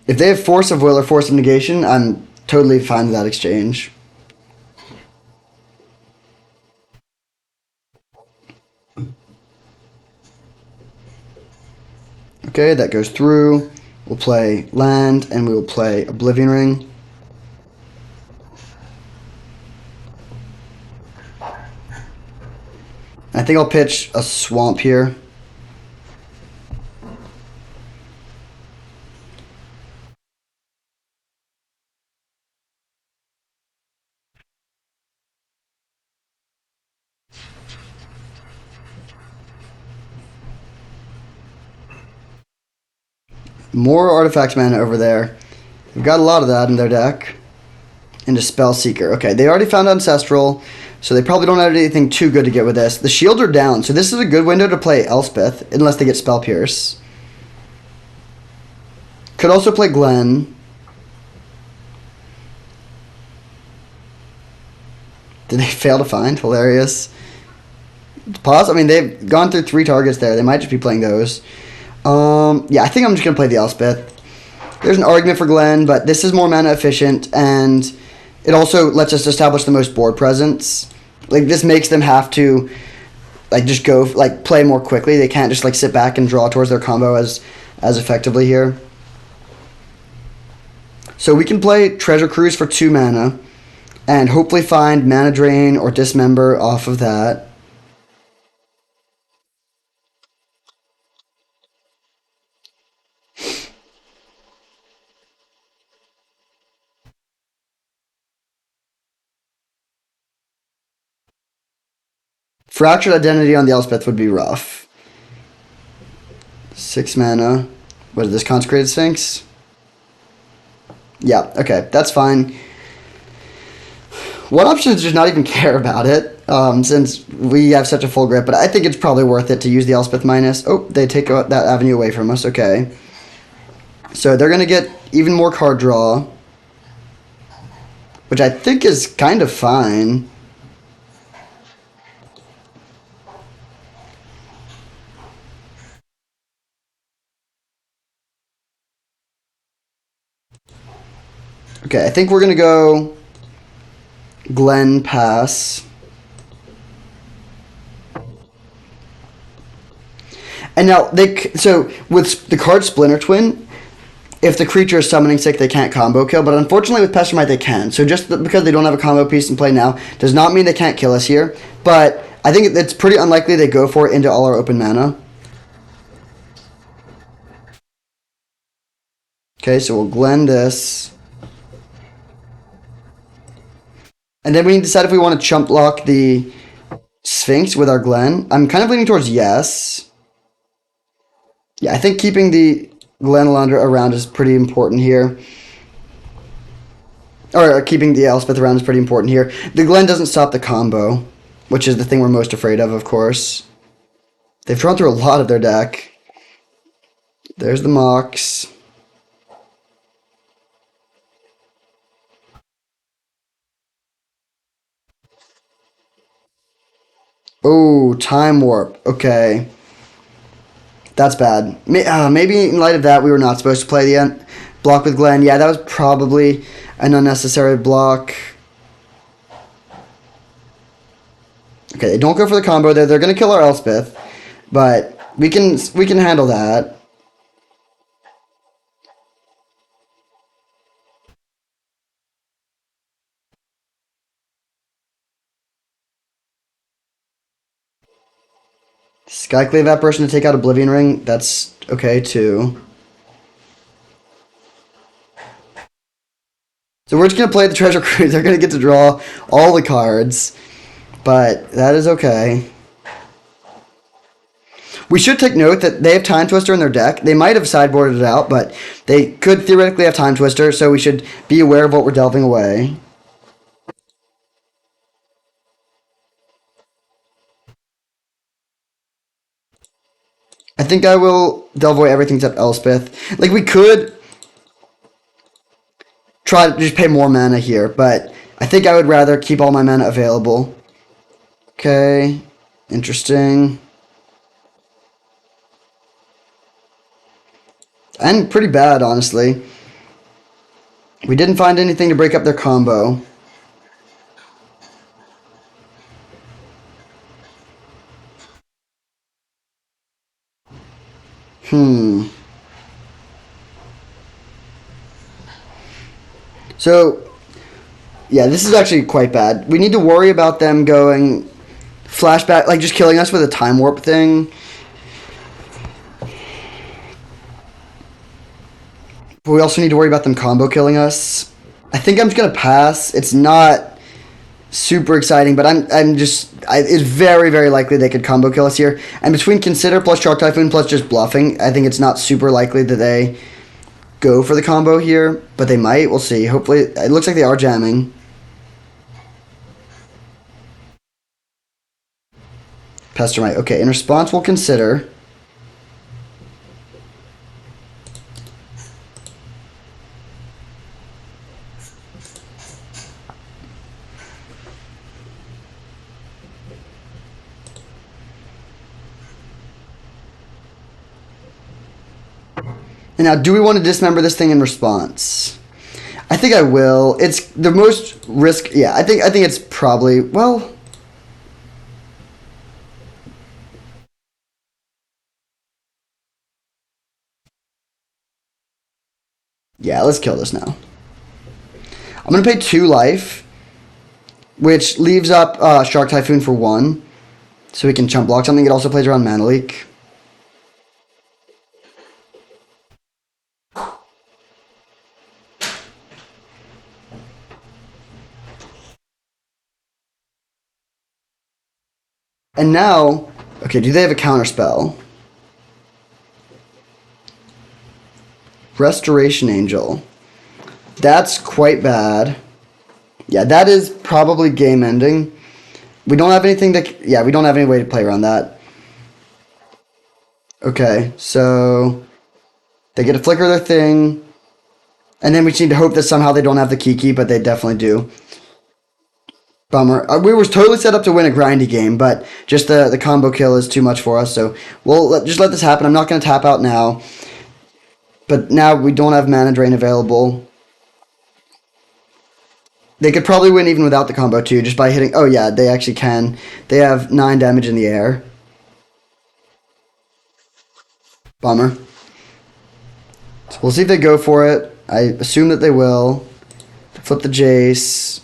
If they have Force of Will or Force of Negation, I'm totally fine with that exchange. Okay, that goes through. We'll play land, and we will play Oblivion Ring. I think I'll pitch a Swamp here. More Artifacts mana over there. They've got a lot of that in their deck. Into Spell Seeker. Okay, they already found Ancestral, so they probably don't have anything too good to get with this. The shields are down, so this is a good window to play Elspeth, unless they get Spell Pierce. Could also play Glen. Did they fail to find? Hilarious. Pause. I mean, they've gone through 3 targets there. They might just be playing those. Yeah, I think I'm just going to play the Elspeth. There's an argument for Glen, but this is more mana efficient, and it also lets us establish the most board presence. Like, this makes them have to like just go like play more quickly. They can't just like sit back and draw towards their combo as effectively here. So we can play Treasure Cruise for 2 mana and hopefully find Mana Drain or Dismember off of that. Fractured Identity on the Elspeth would be rough. 6 mana. What is this? Consecrated Sphinx? Yeah, okay, that's fine. One option is just not even care about it, since we have such a full grip, but I think it's probably worth it to use the Elspeth minus. Oh, they take that avenue away from us, okay. So they're going to get even more card draw, which I think is kind of fine. Okay, I think we're going to go Glen pass. And now, so with the card Splinter Twin, if the creature is summoning sick, they can't combo kill. But unfortunately with Pestermite, they can. So just because they don't have a combo piece in play now does not mean they can't kill us here. But I think it's pretty unlikely they go for it into all our open mana. Okay, so we'll Glen this. And then we need to decide if we want to chump block the Sphinx with our Glen. I'm kind of leaning towards yes. Yeah, I think keeping the Glen Alundra around is pretty important here. Or keeping the Elspeth around is pretty important here. The Glen doesn't stop the combo, which is the thing we're most afraid of course. They've drawn through a lot of their deck. There's the Mox. Oh, Time Warp. Okay. That's bad. Maybe in light of that, we were not supposed to play the block with Glen. Yeah, that was probably an unnecessary block. Okay, they don't go for the combo there. They're going to kill our Elspeth, but we can handle that. Skyclave Apparition to take out Oblivion Ring. That's okay too. So we're just going to play the Treasure Cruise. They're going to get to draw all the cards, but that is okay. We should take note that they have Time Twister in their deck. They might have sideboarded it out, but they could theoretically have Time Twister, so we should be aware of what we're delving away. I think I will delve away everything except Elspeth. Like, we could try to just pay more mana here, but I think I would rather keep all my mana available. Okay, interesting. And pretty bad, honestly. We didn't find anything to break up their combo. So, yeah, this is actually quite bad. We need to worry about them going flashback, like just killing us with a Time Warp thing. But we also need to worry about them combo killing us. I think I'm just going to pass. It's not super exciting, but it's very, very likely they could combo kill us here. And between Consider plus Shark Typhoon plus just bluffing, I think it's not super likely that they go for the combo here, but they might. We'll see. Hopefully, it looks like they are jamming. Pestermite. Okay, in response, we'll Consider. And now, do we want to dismember this thing in response? I think I will. It's the most risk. Yeah, I think it's probably, well, Yeah, let's kill this now. I'm gonna pay 2 life, which leaves up Shark Typhoon for 1, so we can chump block something. It also plays around Mana Leak. And now, okay, do they have a counter spell? Restoration Angel. That's quite bad. Yeah, that is probably game ending. We don't have anything to. Yeah, we don't have any way to play around that. Okay, so they get a flicker of their thing, and then we just need to hope that somehow they don't have the Kiki, but they definitely do. Bummer. We were totally set up to win a grindy game, but just the combo kill is too much for us. So just let this happen. I'm not going to tap out now, but now we don't have mana drain available. They could probably win even without the combo too, just by hitting. Oh yeah, they actually can. They have 9 damage in the air. Bummer. So we'll see if they go for it. I assume that they will. Flip the Jace.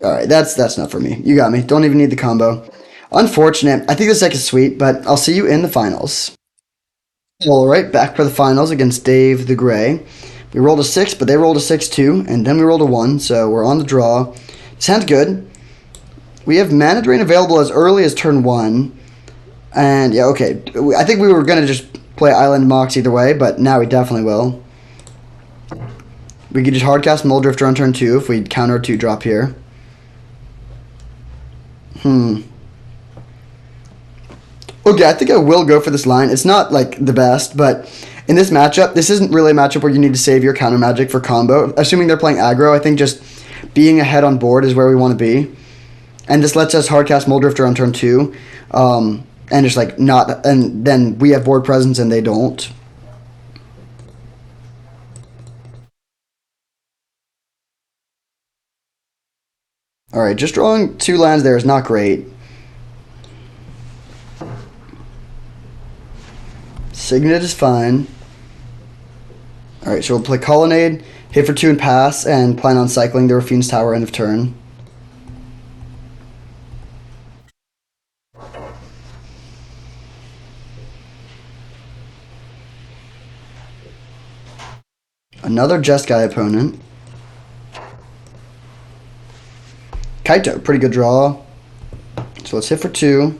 All right, that's not for me. You got me. Don't even need the combo. Unfortunate. I think this deck is sweet, but I'll see you in the finals. All right, back for the finals against Dave the Gray. We rolled a 6, but they rolled a 6 too, and then we rolled a 1, so we're on the draw. Sounds good. We have mana drain available as early as turn 1. And yeah, okay. I think we were going to just play Island Mox either way, but now we definitely will. We could just hardcast Muldrifter on turn 2 if we counter a 2-drop here. Okay, I think I will go for this line. It's not like the best, but in this matchup, this isn't really a matchup where you need to save your counter magic for combo. Assuming they're playing aggro, I think just being ahead on board is where we want to be. And this lets us hardcast Muldrifter on turn 2. And just like not, and then we have board presence and they don't. Alright, just drawing 2 lands there is not great. Signet is fine. Alright, so we'll play Colonnade, hit for 2 and pass, and plan on cycling the Rafine's Tower end of turn. Another Jeskai opponent. Kaito, pretty good draw. So let's hit for 2.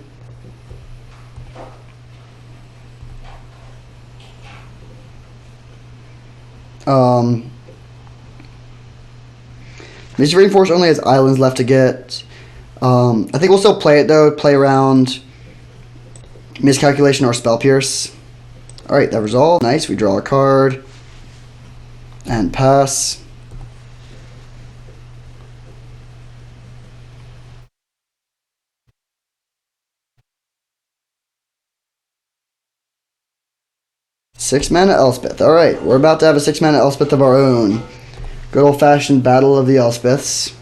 Mystic Reinforce only has islands left to get. I think we'll still play it though. Play around Miscalculation or Spell Pierce. Alright, that resolved. Nice, we draw a card. And pass. Six mana Elspeth. Alright, we're about to have a 6 mana Elspeth of our own. Good old fashioned Battle of the Elspeths.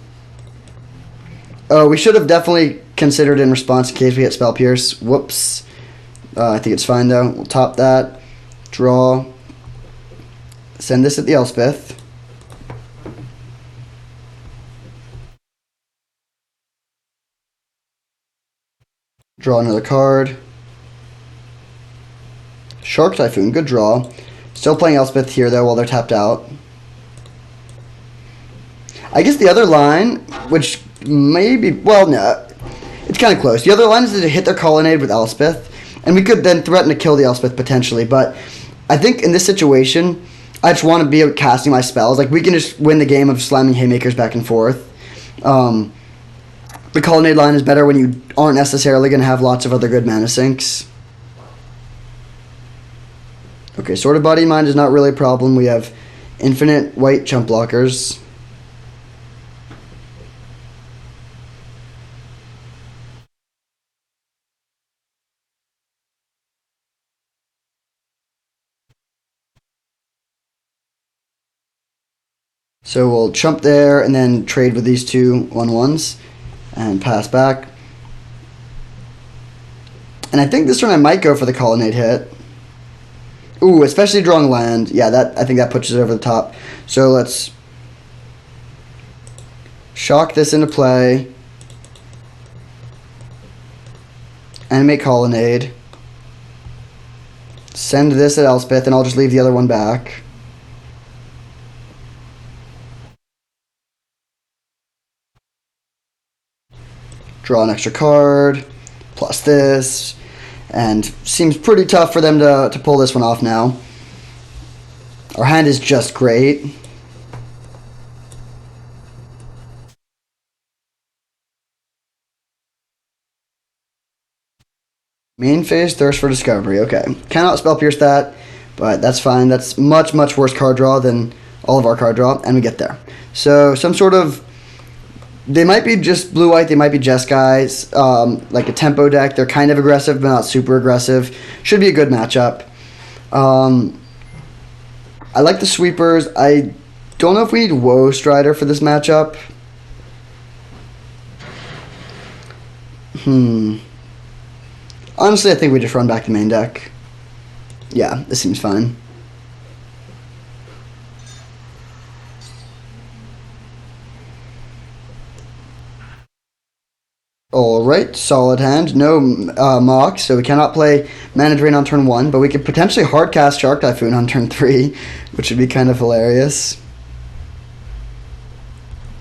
Oh, we should have definitely considered in response in case we hit Spell Pierce. Whoops. I think it's fine though. We'll top that. Draw. Send this at the Elspeth. Draw another card. Shark Typhoon, good draw. Still playing Elspeth here though while they're tapped out. I guess the other line, which maybe, well, no, it's kind of close. The other line is to hit their Colonnade with Elspeth, and we could then threaten to kill the Elspeth potentially, but I think in this situation, I just want to be casting my spells. Like, we can just win the game of slamming Haymakers back and forth. The Colonnade line is better when you aren't necessarily going to have lots of other good mana sinks. Okay, Sorted Body Mind is not really a problem. We have infinite white chump blockers. So we'll chump there and then trade with these two 1/1s. and pass back. And I think this turn I might go for the colonnade hit. Ooh, especially drawing land. Yeah, I think that pushes it over the top. So let's shock this into play. Animate colonnade. Send this at Elspeth, and I'll just leave the other one back. Draw an extra card. Plus this. And seems pretty tough for them to pull this one off now. Our hand is just great. Main phase, Thirst for Discovery. Okay. Cannot spell pierce that, but that's fine. That's much, much worse card draw than all of our card draw, and we get there. So some sort of... They might be just blue-white. They might be Jess guys. Like a tempo deck. They're kind of aggressive, but not super aggressive. Should be a good matchup. I like the sweepers. I don't know if we need Woe Strider for this matchup. Honestly, I think we just run back the main deck. Yeah, this seems fine. Alright, solid hand. No Mox, so we cannot play Mana Drain on turn 1, but we could potentially hardcast Shark Typhoon on turn 3, which would be kind of hilarious.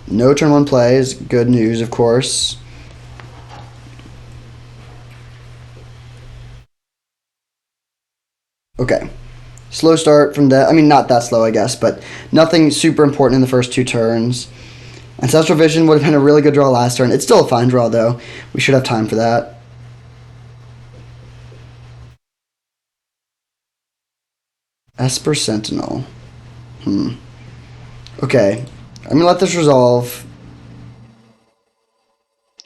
No turn 1 plays. Good news, of course. Okay. Slow start from that. I mean, not that slow, I guess, but nothing super important in the first 2 turns. Ancestral Vision would have been a really good draw last turn. It's still a fine draw, though. We should have time for that. Esper Sentinel. Okay. I'm going to let this resolve.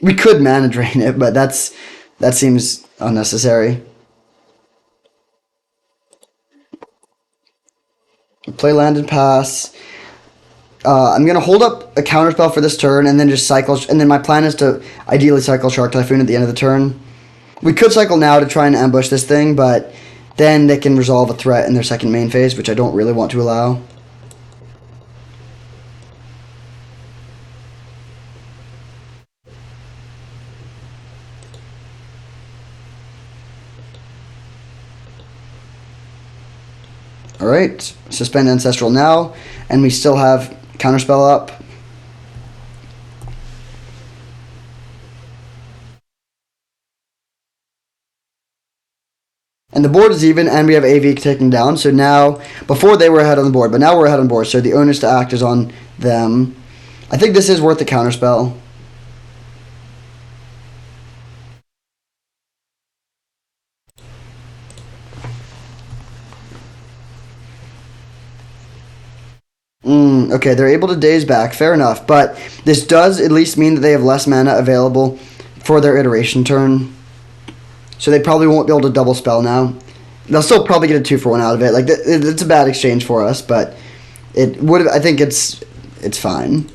We could Mana Drain it, but that seems unnecessary. Play land and pass. I'm going to hold up a counterspell for this turn and then just cycle. And then my plan is to ideally cycle Shark Typhoon at the end of the turn. We could cycle now to try and ambush this thing, but then they can resolve a threat in their second main phase, which I don't really want to allow. Alright, suspend Ancestral now, and we still have Counterspell up. And the board is even, and we have AV taking down, so now, before they were ahead on the board, but now we're ahead on board, so the onus to act is on them. I think this is worth the Counterspell. Okay, they're able to daze back. Fair enough. But this does at least mean that they have less mana available for their iteration turn. So they probably won't be able to double spell now. They'll still probably get a 2-for-1 out of it. Like, it's a bad exchange for us, but it would. I think it's fine.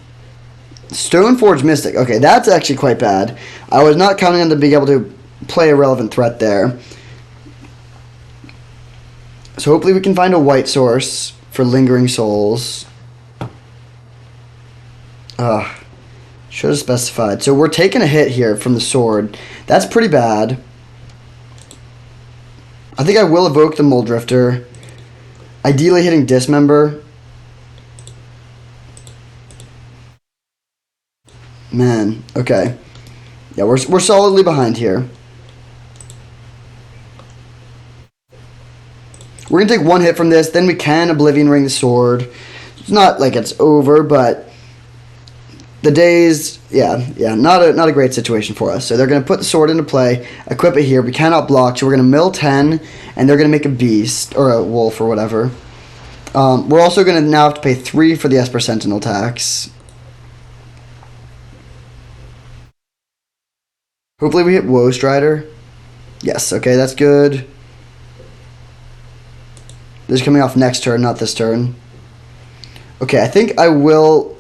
Stoneforge Mystic. Okay, that's actually quite bad. I was not counting on them being able to play a relevant threat there. So hopefully we can find a white source for Lingering Souls. Should have specified. So we're taking a hit here from the sword. That's pretty bad. I think I will evoke the Muldrifter. Ideally hitting Dismember. Man, okay. Yeah, we're solidly behind here. We're going to take one hit from this, then we can Oblivion Ring the sword. It's not like it's over, but the days, yeah, not a great situation for us. So they're going to put the sword into play, equip it here. We cannot block, so we're going to mill 10, and they're going to make a beast, or a wolf, or whatever. We're also going to now have to pay 3 for the Esper Sentinel tax. Hopefully we hit Woe Strider. Yes, okay, that's good. This is coming off next turn, not this turn. Okay, I think I will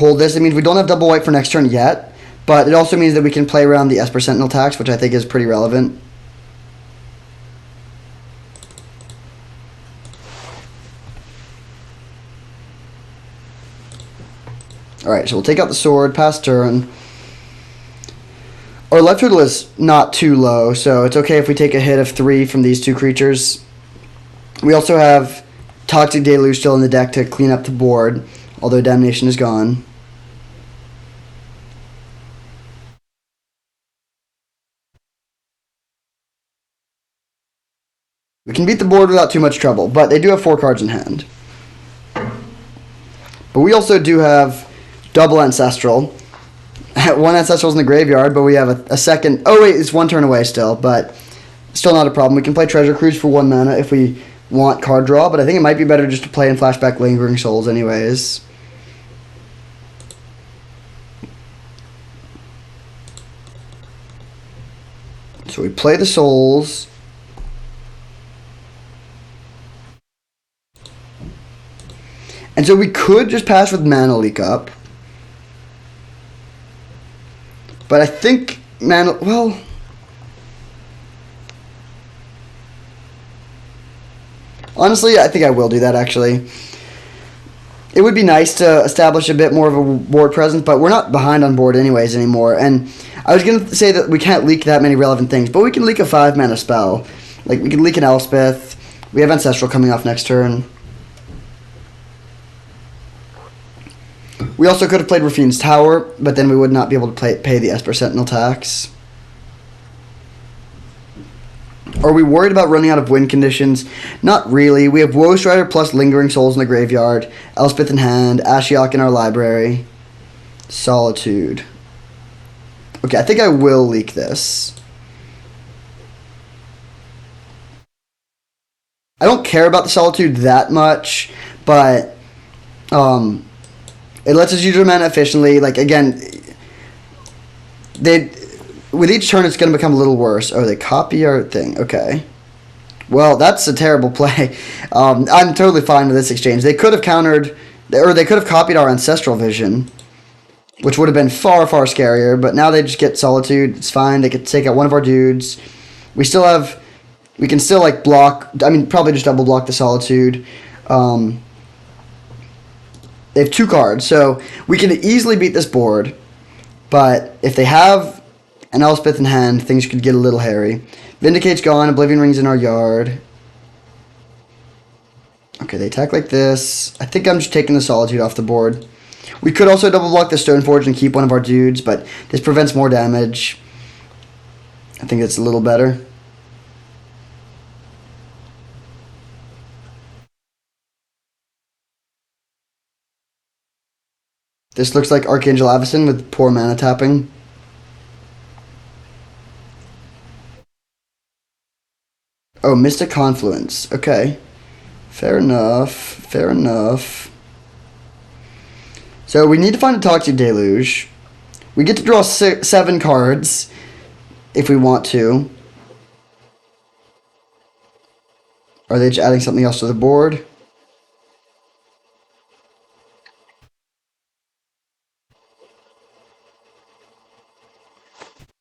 hold this. It means we don't have double white for next turn yet, but it also means that we can play around the Esper Sentinel tax, which I think is pretty relevant. Alright, so we'll take out the sword, pass turn. Our left total is not too low, so it's okay if we take a hit of 3 from these two creatures. We also have Toxic Deluge still in the deck to clean up the board, although Damnation is gone. We can beat the board without too much trouble, but they do have 4 cards in hand. But we also do have double Ancestral. One Ancestral's in the graveyard, but we have a second. Oh, wait, it's 1 turn away still, but still not a problem. We can play Treasure Cruise for 1 mana if we want card draw, but I think it might be better just to play in Flashback Lingering Souls anyways. So we play the Souls. And so we could just pass with Mana Leak up. But I think Mana... Well... Honestly, I think I will do that, actually. It would be nice to establish a bit more of a board presence, but we're not behind on board anyways anymore. And I was going to say that we can't leak that many relevant things, but we can leak a 5-mana spell. Like, we can leak an Elspeth. We have Ancestral coming off next turn. We also could have played Rafine's Tower, but then we would not be able to pay the Esper Sentinel tax. Are we worried about running out of win conditions? Not really. We have Woe Strider plus Lingering Souls in the graveyard, Elspeth in hand, Ashiok in our library, Solitude. Okay, I think I will leak this. I don't care about the Solitude that much, but it lets us use our mana efficiently. Like, again, with each turn, it's going to become a little worse. Oh, they copy our thing. Okay. Well, that's a terrible play. I'm totally fine with this exchange. They could have countered, or they could have copied our Ancestral Vision, which would have been far, far scarier. But now they just get Solitude. It's fine. They could take out one of our dudes. We can still, like, block. I mean, probably just double block the Solitude. They have 2 cards, so we can easily beat this board. But if they have an Elspeth in hand, things could get a little hairy. Vindicate's gone, Oblivion Ring's in our yard. Okay, they attack like this. I think I'm just taking the Solitude off the board. We could also double block the Stoneforge and keep one of our dudes, but this prevents more damage. I think it's a little better. This looks like Archangel Avacyn with poor mana tapping. Oh, Mystic Confluence. Okay. Fair enough. Fair enough. So we need to find a Toxic Deluge. We get to draw 7 cards if we want to. Are they just adding something else to the board?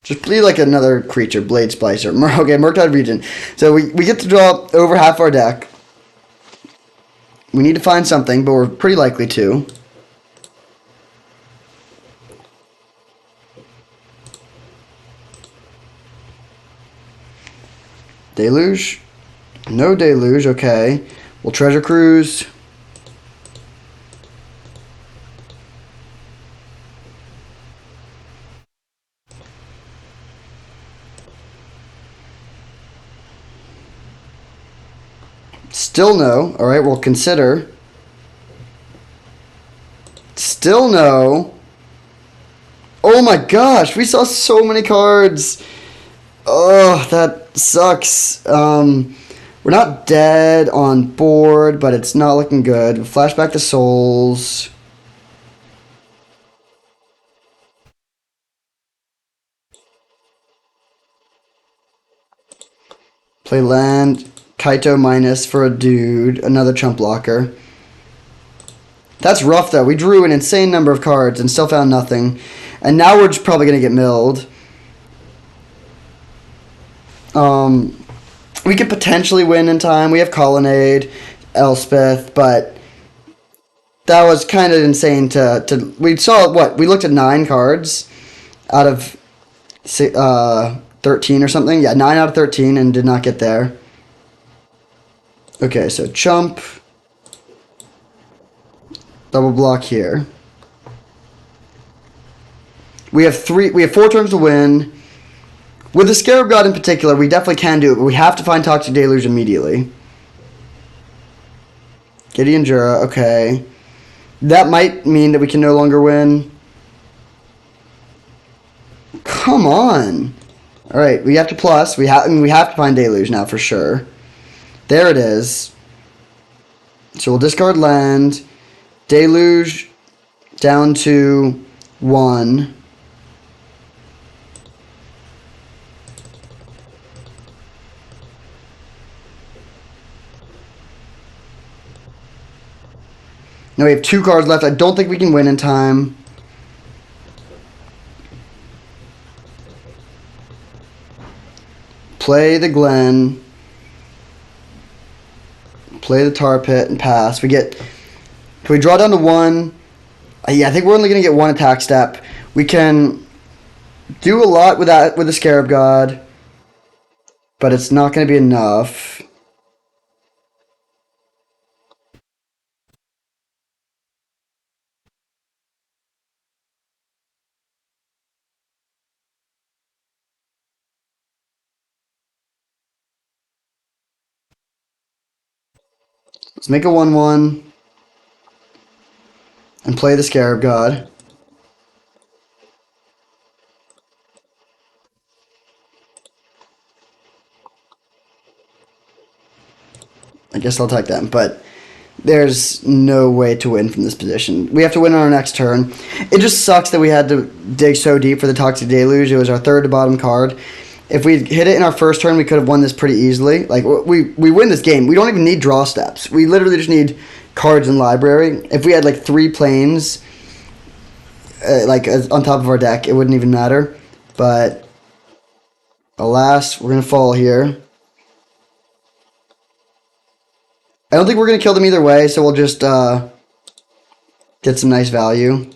Just play like another creature, Blade Splicer. Okay, Murktide Regent. So we get to draw over half our deck. We need to find something, but we're pretty likely to. Deluge? No Deluge, okay. We'll Treasure Cruise. Still no. Alright, we'll consider. Still no. Oh my gosh, we saw so many cards. Oh, that sucks. We're not dead on board, but it's not looking good. Flashback to Souls. Play land. Kaito minus for a dude. Another chump blocker. That's rough, though. We drew an insane number of cards and still found nothing. And now we're just probably going to get milled. We could potentially win in time. We have Colonnade, Elspeth, but that was kind of insane to we saw, what? We looked at 9 cards out of 13 or something. Yeah, 9 out of 13 and did not get there. Okay, so chump. Double block here. We have 4 turns to win. With the Scarab God in particular, we definitely can do it, but we have to find Toxic Deluge immediately. Gideon Jura, okay. That might mean that we can no longer win. Come on. Alright, we have to plus. We have to find Deluge now for sure. There it is. So we'll discard land. Deluge down to 1. Now we have 2 cards left. I don't think we can win in time. Play the Glen. Play the Tar Pit and pass. Can we draw down to 1? Yeah, I think we're only going to get 1 attack step. We can do a lot with that with the Scarab God, but it's not going to be enough. Let's make a 1/1 and play the Scarab God. I guess I'll take that, but there's no way to win from this position. We have to win on our next turn. It just sucks that we had to dig so deep for the Toxic Deluge. It was our 3rd to bottom card. If we hit it in our first turn, we could have won this pretty easily. Like, we win this game. We don't even need draw steps. We literally just need cards in library. If we had, like, 3 planes, on top of our deck, it wouldn't even matter. But, alas, we're going to fall here. I don't think we're going to kill them either way, so we'll just get some nice value.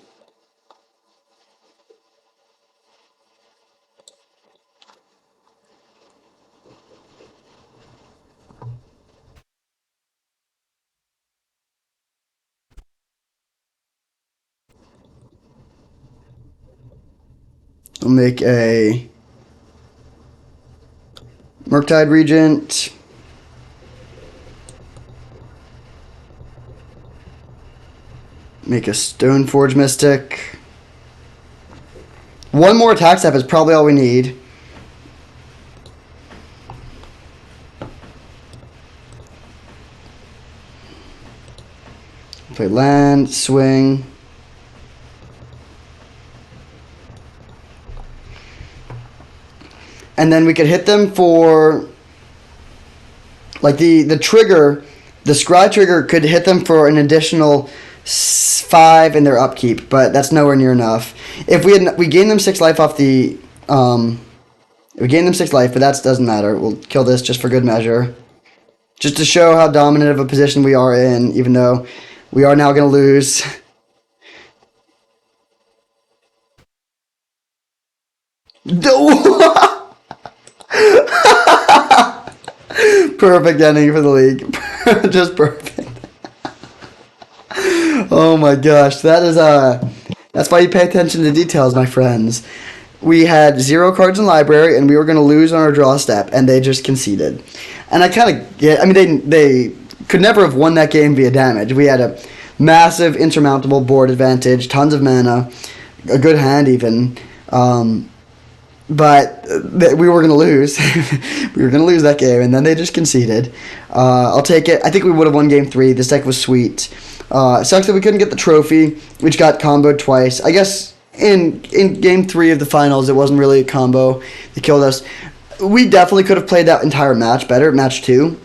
We'll make a Murktide Regent. Make a Stoneforge Mystic. 1 more attack step is probably all we need. Play land, swing. And then we could hit them for, like, the trigger, the scry trigger could hit them for an additional 5 in their upkeep, but that's nowhere near enough. If we gain them 6 life off the, we gain them 6 life, but that doesn't matter. We'll kill this just for good measure. Just to show how dominant of a position we are in, even though we are now going to lose. Perfect ending for the league. Just perfect. Oh my gosh, that's why you pay attention to details, my friends. We had 0 cards in library, and we were going to lose on our draw step, and they just conceded. And I kind of get, I mean, they could never have won that game via damage. We had a massive insurmountable board advantage, tons of mana, a good hand even. But we were going to lose. We were going to lose that game, and then they just conceded. I'll take it. I think we would have won Game 3. This deck was sweet. It sucks that we couldn't get the trophy, which got comboed twice. I guess in Game 3 of the finals, it wasn't really a combo. They killed us. We definitely could have played that entire match better, Match 2.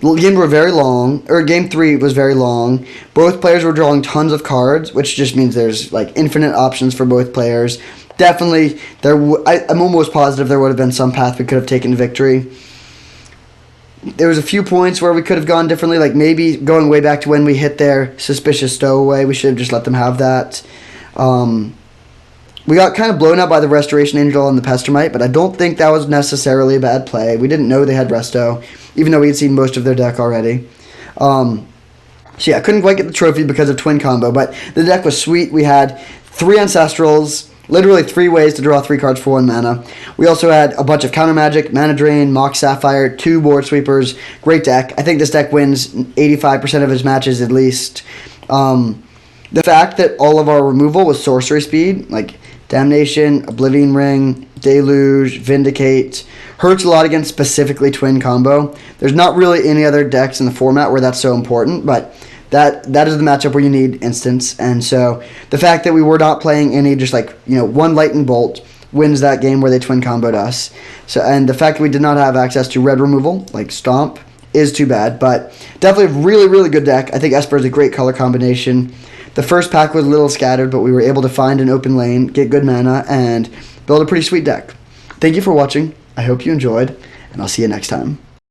games were very long, or game 3 was very long. Both players were drawing tons of cards, which just means there's like infinite options for both players. Definitely, I'm almost positive there would have been some path we could have taken to victory. There was a few points where we could have gone differently, like maybe going way back to when we hit their suspicious stowaway. We should have just let them have that. We got kind of blown out by the Restoration Angel and the Pestermite, but I don't think that was necessarily a bad play. We didn't know they had Resto, even though we had seen most of their deck already. So yeah, I couldn't quite get the trophy because of Twin Combo, but the deck was sweet. We had 3 Ancestrals, literally 3 ways to draw 3 cards for 1 mana. We also had a bunch of Counter Magic, Mana Drain, Mox Sapphire, 2 Board Sweepers. Great deck. I think this deck wins 85% of his matches at least. The fact that all of our removal was sorcery speed, like Damnation, Oblivion Ring, Deluge, Vindicate, hurts a lot against specifically Twin Combo. There's not really any other decks in the format where that's so important, but that is the matchup where you need instants. And so the fact that we were not playing any just like, one Lightning Bolt wins that game where they Twin Comboed us. So, and the fact that we did not have access to red removal, like Stomp, is too bad. But definitely a really, really good deck. I think Esper is a great color combination. The first pack was a little scattered, but we were able to find an open lane, get good mana, and build a pretty sweet deck. Thank you for watching. I hope you enjoyed, and I'll see you next time.